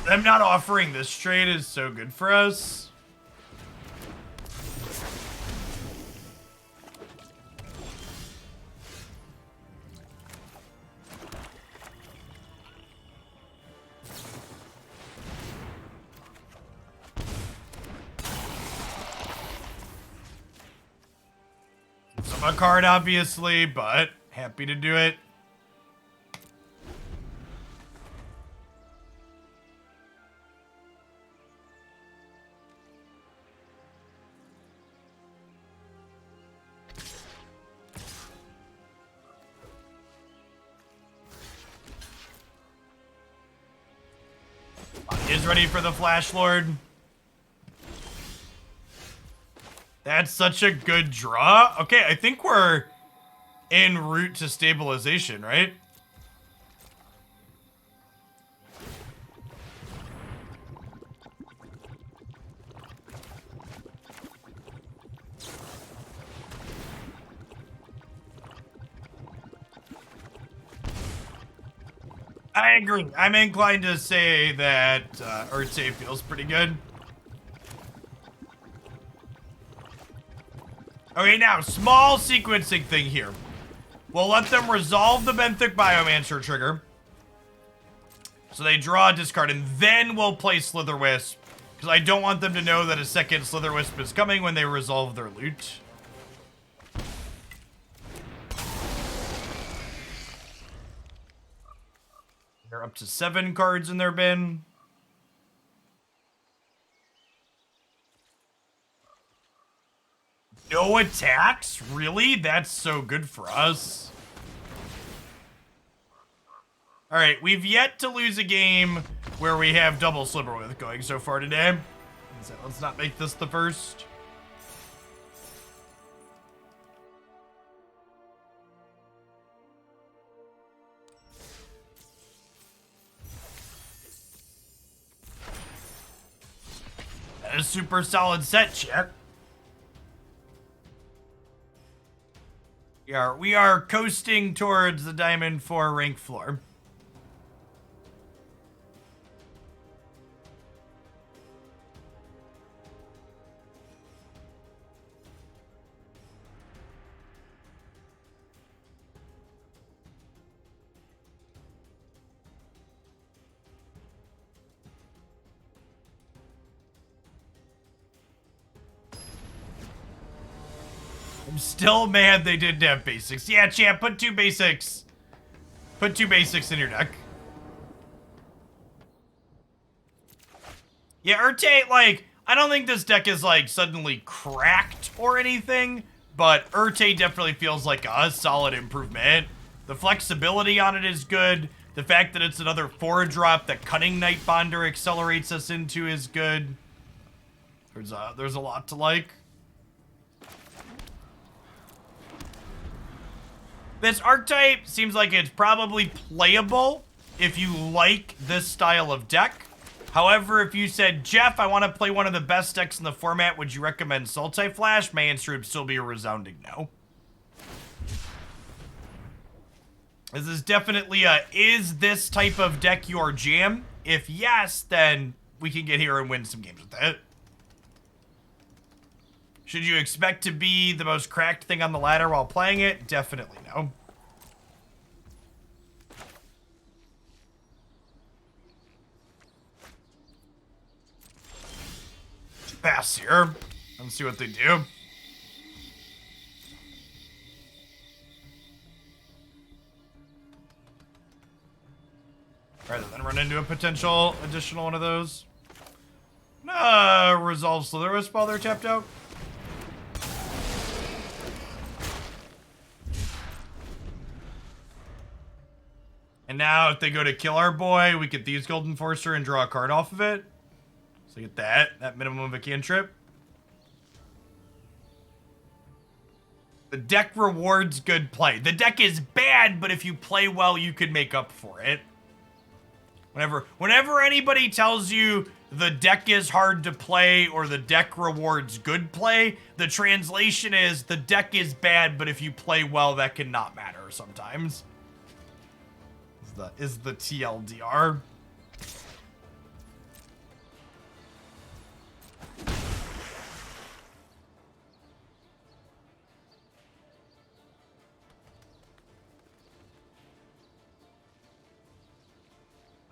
Them not offering this trade is so good for us. It's a card, obviously, but happy to do it. Is ready for the Flash Lord. That's such a good draw. Okay, I think we're en route to stabilization, right? I agree. I'm inclined to say that Ertai feels pretty good. Okay, now, small sequencing thing here. We'll let them resolve the Benthic Biomancer trigger. So they draw a discard, and then we'll play Slitherwisp. Because I don't want them to know that a second Slitherwisp is coming when they resolve their loot. They're up to 7 cards in their bin. No attacks? Really? That's so good for us. Alright, we've yet to lose a game where we have double Slitherwisp going so far today. So let's not make this the first. A super solid set, chat. We are coasting towards the Diamond 4 rank floor. I'm still mad they didn't have basics. Yeah, champ, put 2 basics. Put 2 basics in your deck. Yeah, Ertai, like, I don't think this deck is like suddenly cracked or anything, but Ertai definitely feels like a solid improvement. The flexibility on it is good. The fact that it's another 4-drop that Cunning Nightbonder accelerates us into is good. There's a lot to like. This archetype seems like it's probably playable if you like this style of deck. However, if you said, Jeff, I want to play one of the best decks in the format, would you recommend Sultai Flash? My answer would still be a resounding no. This is definitely a, is this type of deck your jam? If yes, then we can get here and win some games with it. Should you expect to be the most cracked thing on the ladder while playing it? Definitely no. Pass here. Let's see what they do. Rather than run into a potential additional one of those. Resolve Slitherwisp while they're tapped out. And now if they go to kill our boy, we get Thieves Golden Forcer and draw a card off of it. So get that minimum of a cantrip. The deck rewards good play. The deck is bad, but if you play well, you could make up for it. Whenever anybody tells you the deck is hard to play or the deck rewards good play, the translation is the deck is bad, but if you play well, that can not matter sometimes. Is the TLDR.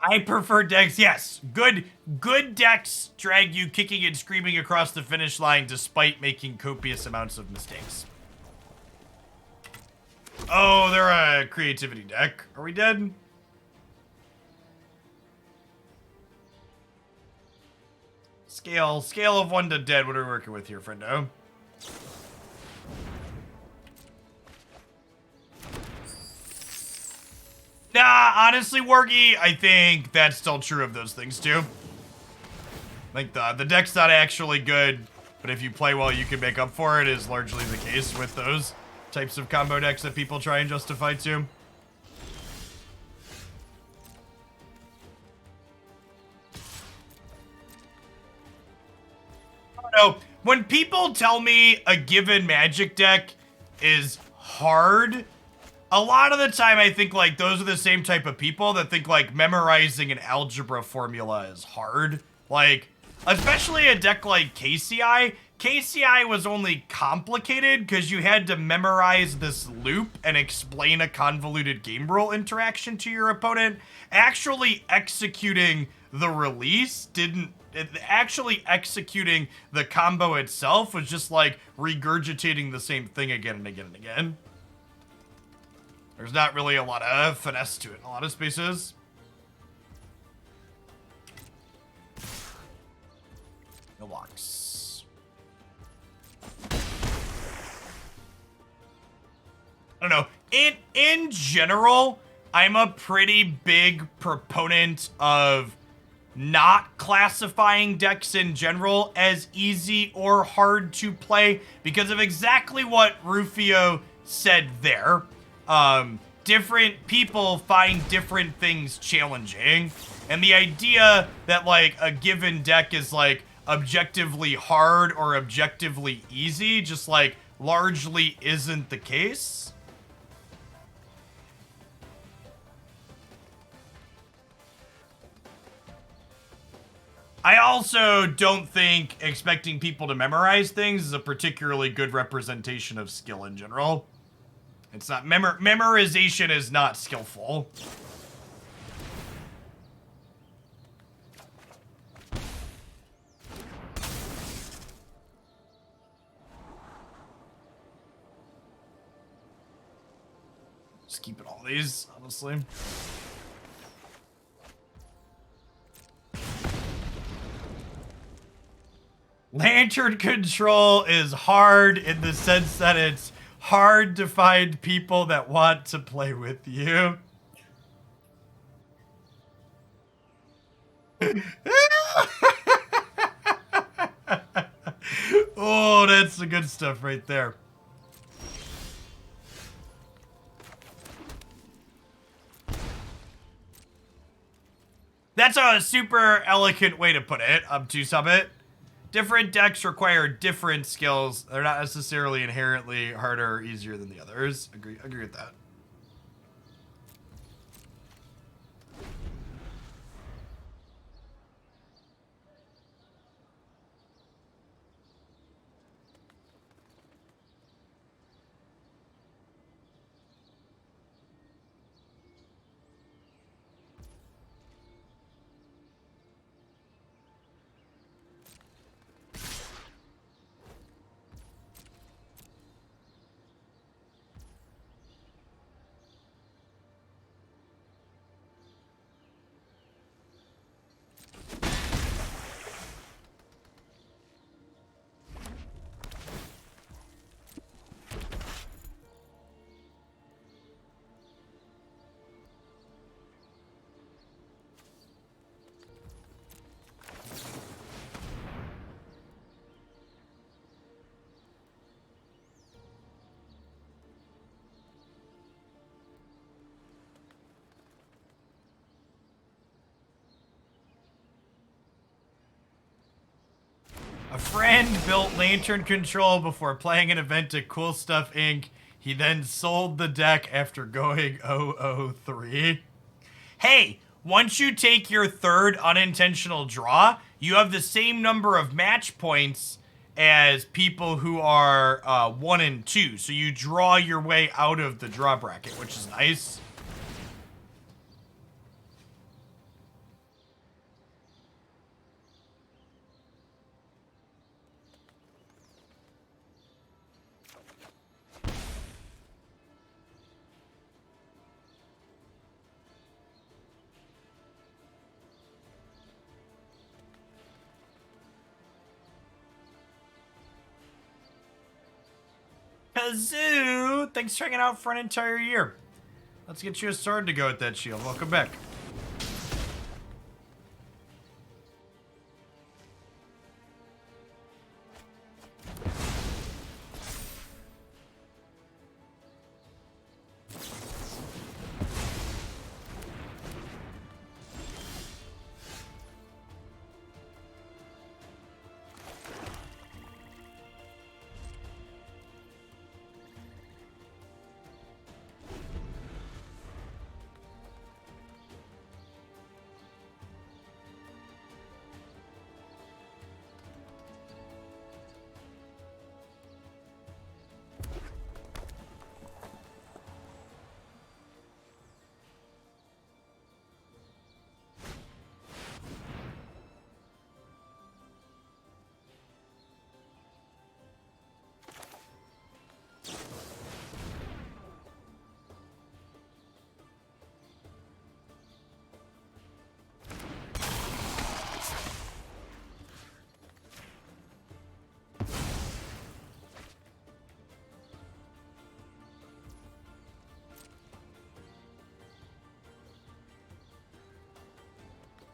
I prefer decks, yes. Good decks drag you kicking and screaming across the finish line despite making copious amounts of mistakes. Oh, they're a creativity deck. Are we dead? Scale of 1 to dead. What are we working with here, friendo? Nah, honestly, Wargy, I think that's still true of those things, too. Like, the deck's not actually good, but if you play well, you can make up for it, is largely the case with those types of combo decks that people try and justify, too. So, when people tell me a given Magic deck is hard, a lot of the time I think, like, those are the same type of people that think, like, memorizing an algebra formula is hard. Like, especially a deck like KCI. KCI was only complicated because you had to memorize this loop and explain a convoluted game rule interaction to your opponent. Actually executing the release didn't... Actually executing the combo itself was just like regurgitating the same thing again and again and again. There's not really a lot of finesse to it in a lot of spaces. No locks. I don't know. In general, I'm a pretty big proponent of not classifying decks in general as easy or hard to play because of exactly what Rufio said there. Different people find different things challenging, and the idea that like a given deck is like objectively hard or objectively easy just like largely isn't the case. I also don't think expecting people to memorize things is a particularly good representation of skill in general. It's not, memorization is not skillful. Just keeping all these, honestly. Lantern control is hard in the sense that it's hard to find people that want to play with you. Oh, that's the good stuff right there. That's a super elegant way to put it, to Summit. Different decks require different skills. They're not necessarily inherently harder or easier than the others. Agree with that. A friend built Lantern Control before playing an event at Cool Stuff Inc. He then sold the deck after going 003. Hey, once you take your third unintentional draw, you have the same number of match points as people who are 1 and 2. So you draw your way out of the draw bracket, which is nice. Kazoo! Thanks for hanging out for an entire year. Let's get you a sword to go with that shield. Welcome back.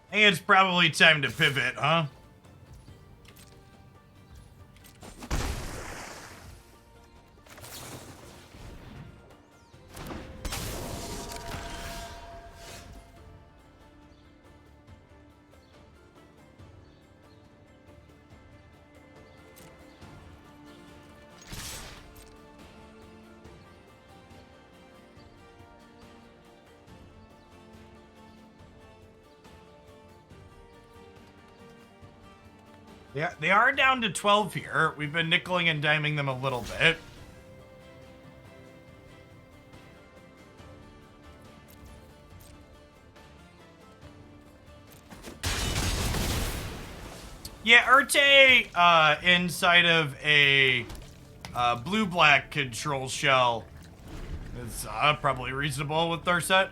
I think it's probably time to pivot, huh? Yeah, they are down to 12 here. We've been nickeling and diming them a little bit. Yeah, Ertai, inside of a blue-black control shell is probably reasonable with our set.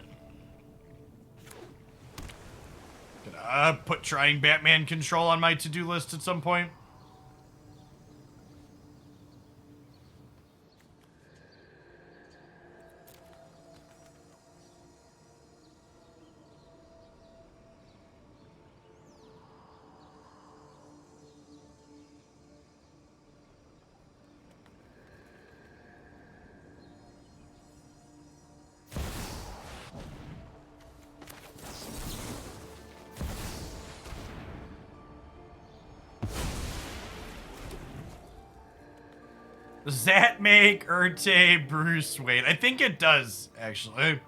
Gonna put trying Batman control on my to-do list at some point. Does that make Ertai Bruce Wayne? I think it does, actually.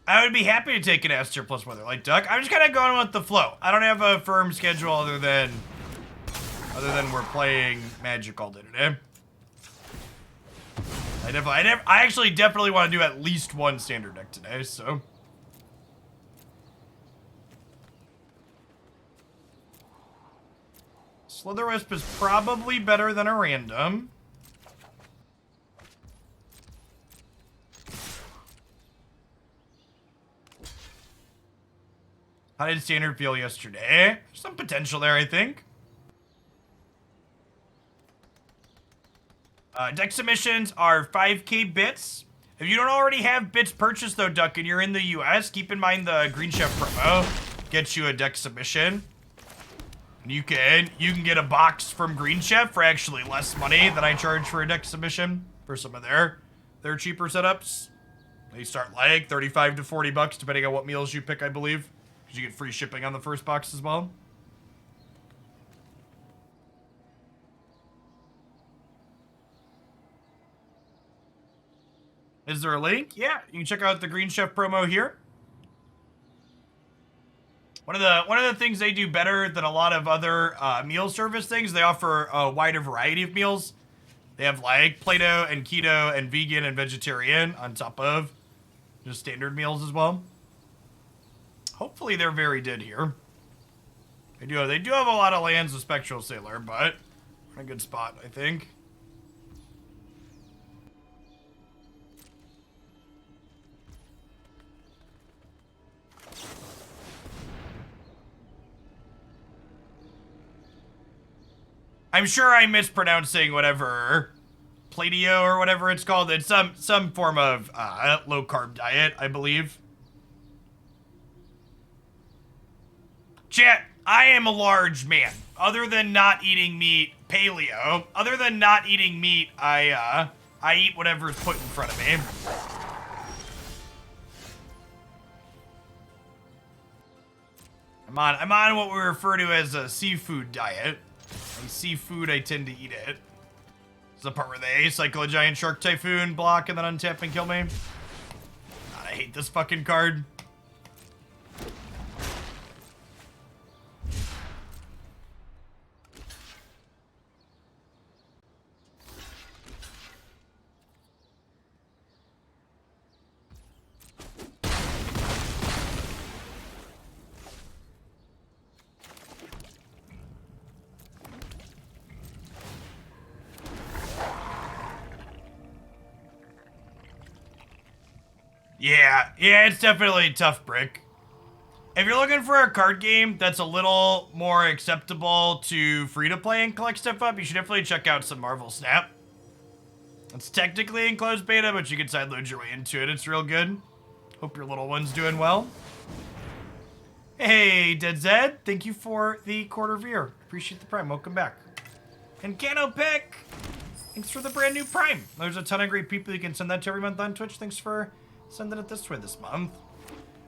I would be happy to take an Esther plus Weatherlight Duck. I'm just kind of going with the flow. I don't have a firm schedule other than we're playing Magic all day today. I actually definitely want to do at least one standard deck today, so. Slitherwisp is probably better than a random. How did standard feel yesterday? There's some potential there, I think. Deck submissions are 5K bits. If you don't already have bits purchased, though, Duck, and you're in the US, keep in mind the Green Chef promo gets you a deck submission. And you can get a box from Green Chef for actually less money than I charge for a deck submission for some of their cheaper setups. They start like 35 to 40 bucks depending on what meals you pick, I believe. Because you get free shipping on the first box as well. Is there a link? Yeah, you can check out the Green Chef promo here. One of the things they do better than a lot of other meal service things, they offer a wider variety of meals. They have like Play-Doh and keto and vegan and vegetarian on top of just standard meals as well. Hopefully they're very good here. They do have a lot of lands with Spectral Sailor, but we're in a good spot, I think. I'm sure I'm mispronouncing whatever Play-Doh or whatever it's called. It's some form of low carb diet, I believe. Chat, I am a large man. Other than not eating meat, paleo. Other than not eating meat, I eat whatever's put in front of me. I'm on what we refer to as a seafood diet. And seafood, I tend to eat it. It's the part where they cycle a giant shark typhoon, block, and then untap and kill me. God, I hate this fucking card. Yeah, it's definitely a tough brick. If you're looking for a card game that's a little more acceptable to free-to-play and collect stuff up, you should definitely check out some Marvel Snap. It's technically in closed beta, but you can sideload your way into it. It's real good. Hope your little one's doing well. Hey, Dead Zed, thank you for the quarter veer. Appreciate the prime. Welcome back. And Cano Pick, thanks for the brand new prime. There's a ton of great people you can send that to every month on Twitch. Thanks for sending it this way this month.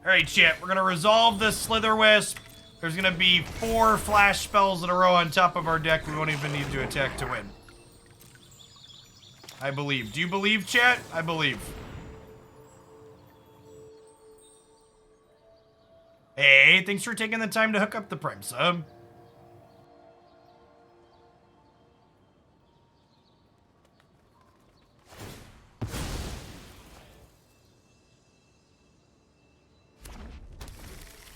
All right, chat, we're gonna resolve this Slitherwisp. There's gonna be 4 flash spells in a row on top of our deck. We won't even need to attack to win. I believe. Do you believe, chat? I believe. Hey, thanks for taking the time to hook up the prime sub.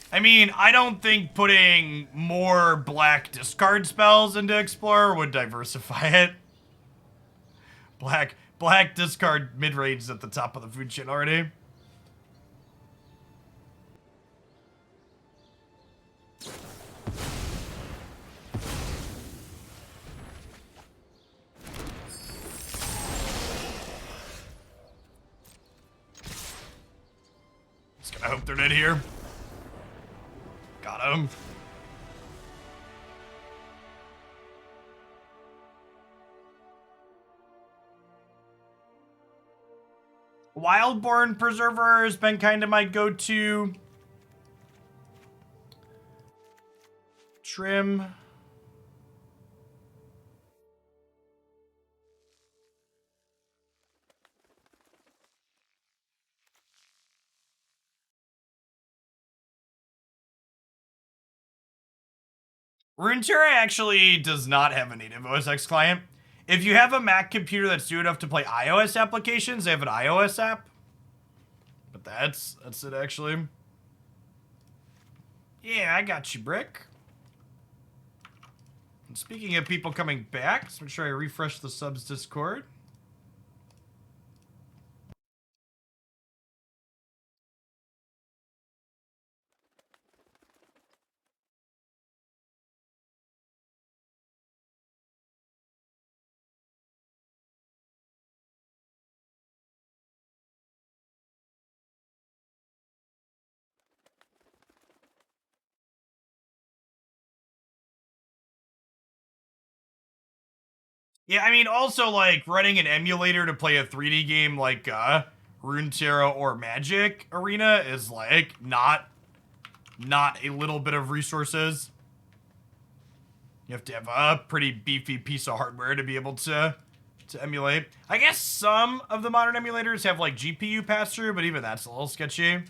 I mean, I don't think putting more black discard spells into Explorer would diversify it. Black discard mid-range is at the top of the food chain already. I hope they're dead here. Got him. Wildborn Preserver has been kind of my go-to. Trim. Runeterra actually does not have a native OS X client. If you have a Mac computer that's new enough to play iOS applications, they have an iOS app. But that's it, actually. Yeah, I got you, Brick. And speaking of people coming back, let's make sure I refresh the subs Discord. Yeah, I mean, also, like, running an emulator to play a 3D game like Runeterra or Magic Arena is, like, not a little bit of resources. You have to have a pretty beefy piece of hardware to be able to emulate. I guess some of the modern emulators have, like, GPU pass-through, but even that's a little sketchy.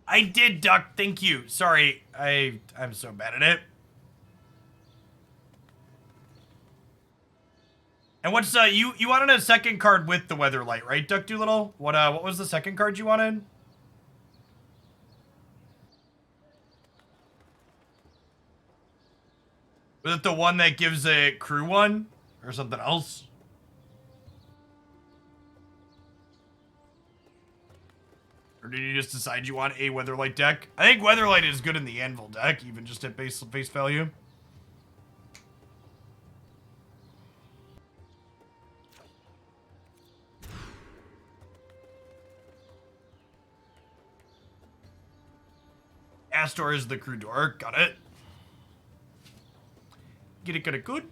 I did, Duck. Thank you. Sorry, I'm so bad at it. And what's you wanted a second card with the Weatherlight, right, Duck Doolittle? What was the second card you wanted? Was it the one that gives a crew one or something else? Or did you just decide you want a Weatherlight deck? I think Weatherlight is good in the Anvil deck, even just at face value. Astor is the crew door. Got it. Get it good.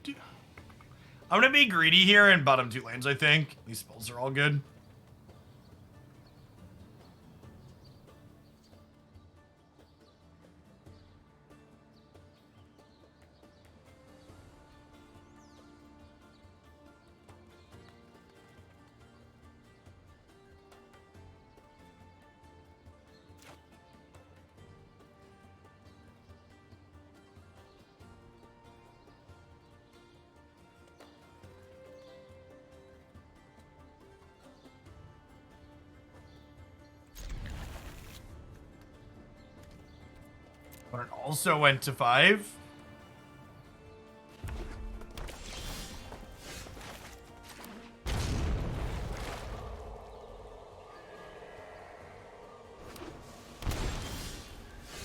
I'm gonna be greedy here in bottom 2 lanes, I think. These spells are all good. But it also went to 5.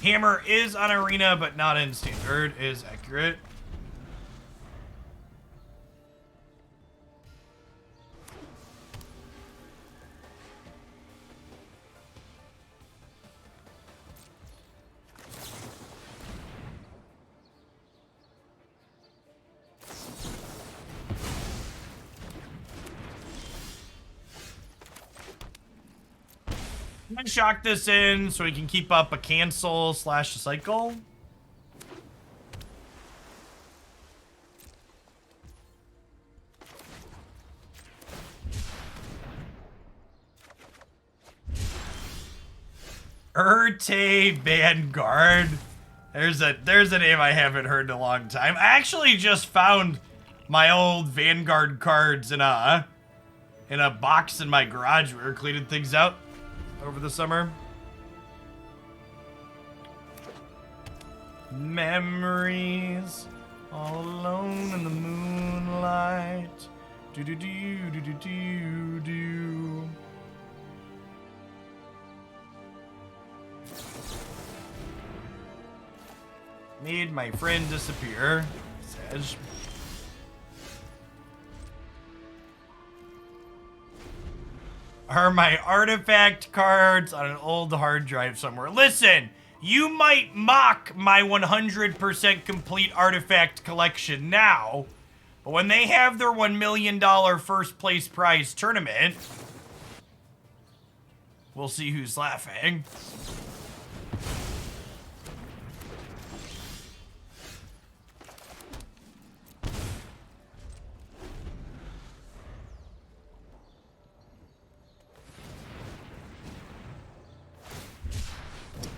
Hammer is on Arena, but not in Standard, is accurate. I'm gonna shock this in so we can keep up a cancel / cycle. Ertai Vanguard. There's a name I haven't heard in a long time. I actually just found my old Vanguard cards in a box in my garage. We were cleaning things out over the summer. Memories, all alone in the moonlight. Do do do do do do do. Made my friend disappear. Says. Are my artifact cards on an old hard drive somewhere? Listen, you might mock my 100% complete artifact collection now, but when they have their $1 million first place prize tournament, we'll see who's laughing.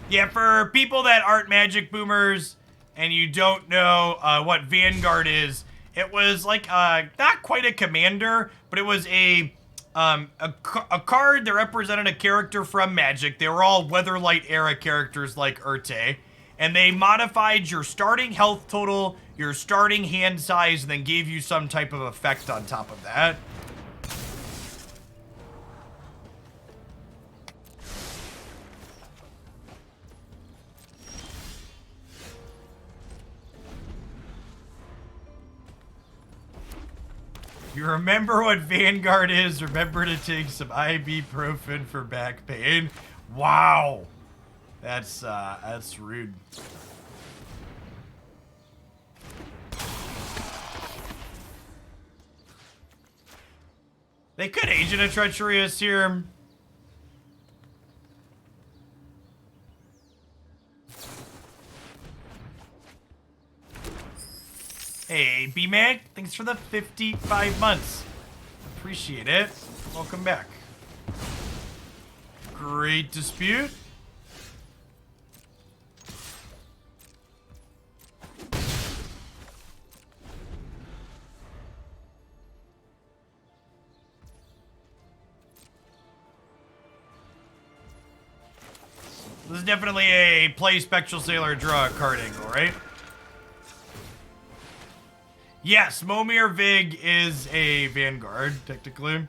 Yeah, for people that aren't Magic boomers and you don't know what Vanguard is, it was like not quite a commander, but it was a card that represented a character from Magic. They were all Weatherlight era characters like Ertai, and they modified your starting health total, your starting hand size, and then gave you some type of effect on top of that. You remember what Vanguard is, remember to take some ibuprofen for back pain. Wow. That's rude. They could Agent of Treacherous here. Hey, B-Mag, thanks for the 55 months. Appreciate it. Welcome back. Great dispute. This is definitely a play Spectral Sailor, draw a card angle, right? Yes, Momir Vig is a Vanguard, technically.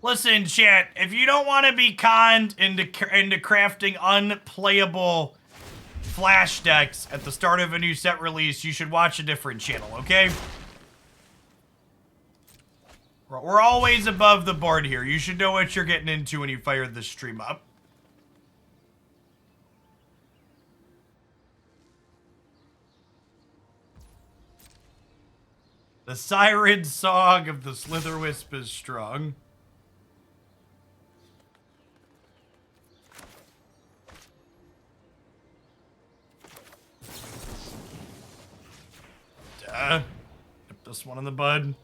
Listen, chat, if you don't want to be conned into crafting unplayable Flash decks at the start of a new set release, you should watch a different channel, okay? We're always above the board here. You should know what you're getting into when you fire the stream up. The siren song of the Slitherwisp is strong. Nip this one in the bud.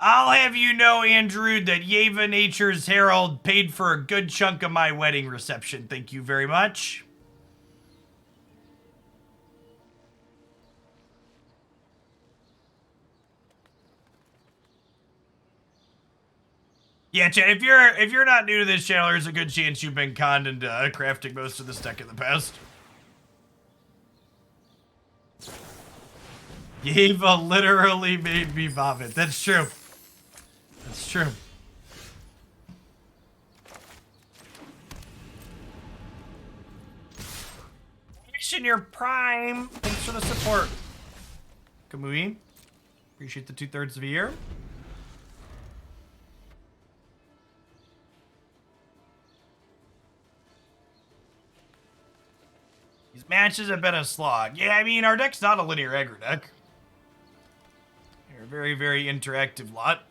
I'll have you know, Andrew, that Yeva Nature's Herald paid for a good chunk of my wedding reception. Thank you very much. Yeah, chat, if you're not new to this channel, there's a good chance you've been conned into crafting most of this deck in the past. Yeva literally made me vomit. That's true. That's true. Mission your prime. Thanks for the support. Kamui. Appreciate the 2/3 of a year. These matches have been a slog. Yeah, I mean, our deck's not a linear aggro deck. They're a very, very interactive lot.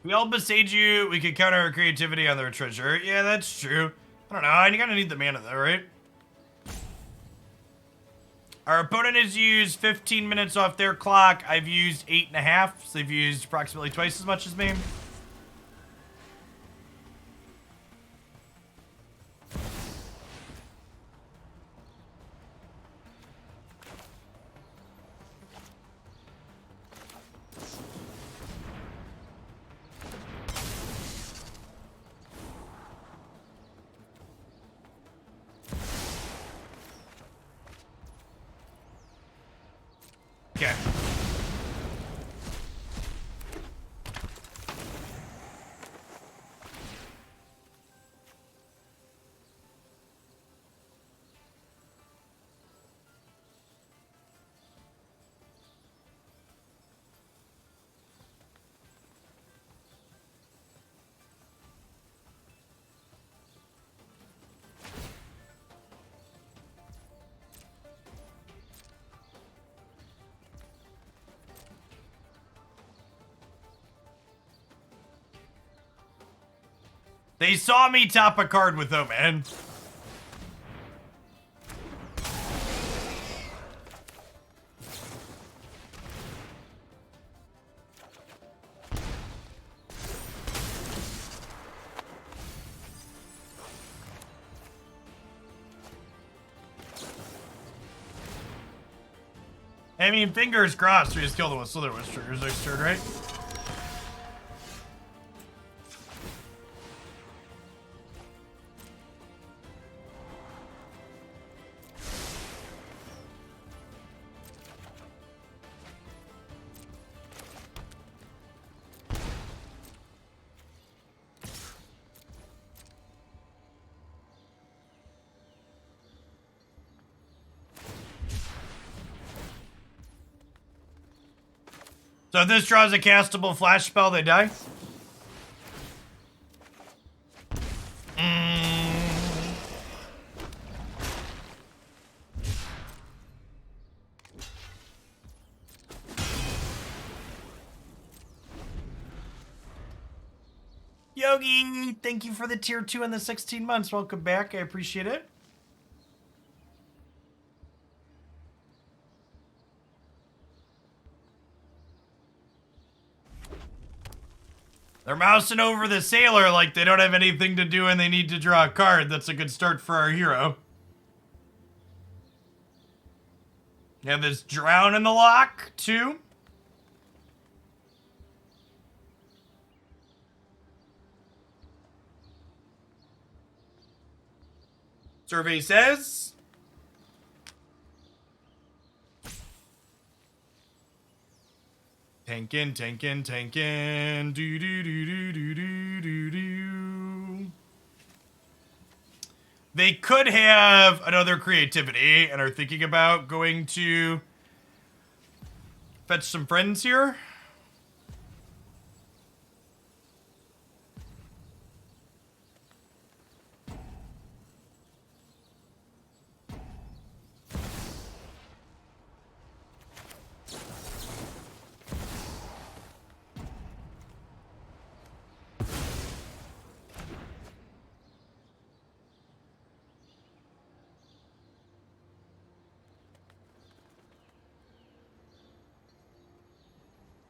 We all Boseiju, we could counter our creativity on their treasure. Yeah, that's true. I don't know, I kind of need the mana though, right? Our opponent has used 15 minutes off their clock. I've used 8.5, so they've used approximately twice as much as me. Okay. They saw me top a card with Omen. I mean, fingers crossed we just killed him with Slitherwisp triggers next turn, right? So if this draws a castable flash spell, they die? Yogi, thank you for the tier 2 and the 16 months. Welcome back. I appreciate it. They're mousing over the sailor like they don't have anything to do and they need to draw a card. That's a good start for our hero. You have this Drown in the Loch, too. Survey says... Tankin', tankin', tankin', do do do do do do do do. They could have another creativity and are thinking about going to fetch some friends here.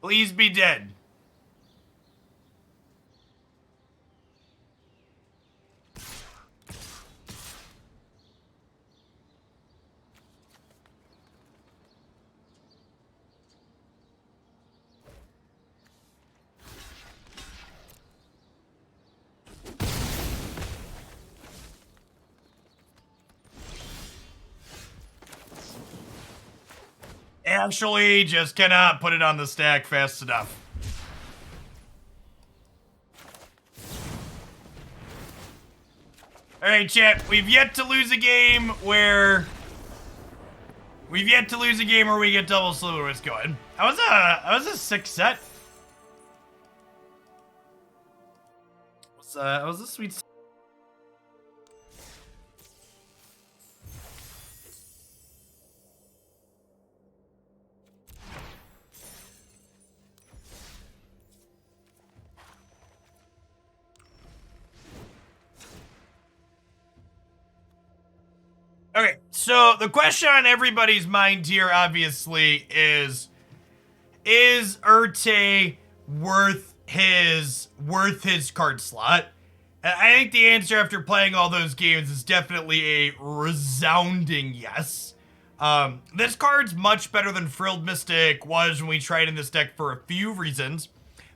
Please be dead. Actually, just cannot put it on the stack fast enough. Alright, chat, we've yet to lose a game where... we get double Slitherwisp going. That was a 6 set. That was a sweet... So the question on everybody's mind here, obviously, is Ertai worth his card slot? And I think the answer after playing all those games is definitely a resounding yes. This card's much better than Frilled Mystic was when we tried in this deck for a few reasons.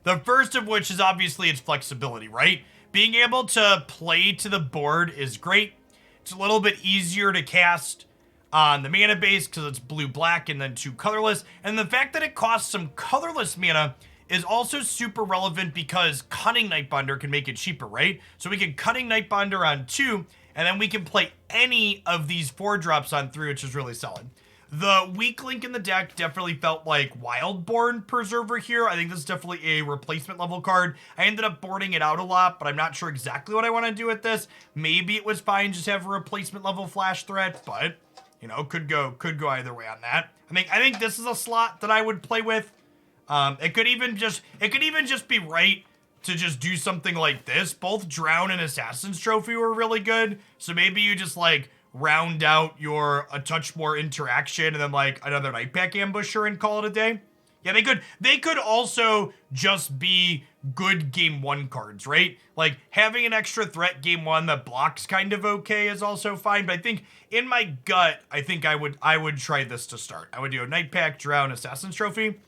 The first of which is obviously its flexibility, right? Being able to play to the board is great. It's a little bit easier to cast on the mana base because it's blue-black and then 2 colorless. And the fact that it costs some colorless mana is also super relevant because Cunning Nightbonder can make it cheaper, right? So we can Cunning Nightbonder on 2, and then we can play any of these 4-drops on 3, which is really solid. The weak link in the deck definitely felt like Wildborn Preserver here. I think this is definitely a replacement level card. I ended up boarding it out a lot, but I'm not sure exactly what I want to do with this. Maybe it was fine just have a replacement level flash threat, but you know, could go either way on that. I think this is a slot that I would play with. It could even just be right to just do something like this. Both Drown and Assassin's Trophy were really good, so maybe you just like round out your a touch more interaction and then like another Nightpack Ambusher and call it a day. Yeah, they could also just be good game 1 cards, right? Like having an extra threat game 1 that blocks kind of okay is also fine, but I think in my gut, I think I would try this to start. I would do a Nightpack, Drown, Assassin's Trophy.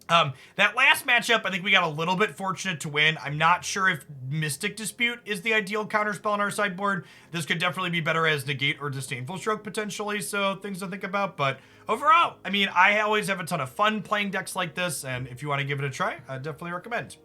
That last matchup, I think we got a little bit fortunate to win. I'm not sure if Mystic Dispute is the ideal counterspell on our sideboard. This could definitely be better as Negate or Disdainful Stroke potentially, so things to think about. But overall, I mean, I always have a ton of fun playing decks like this, and if you want to give it a try, I definitely recommend.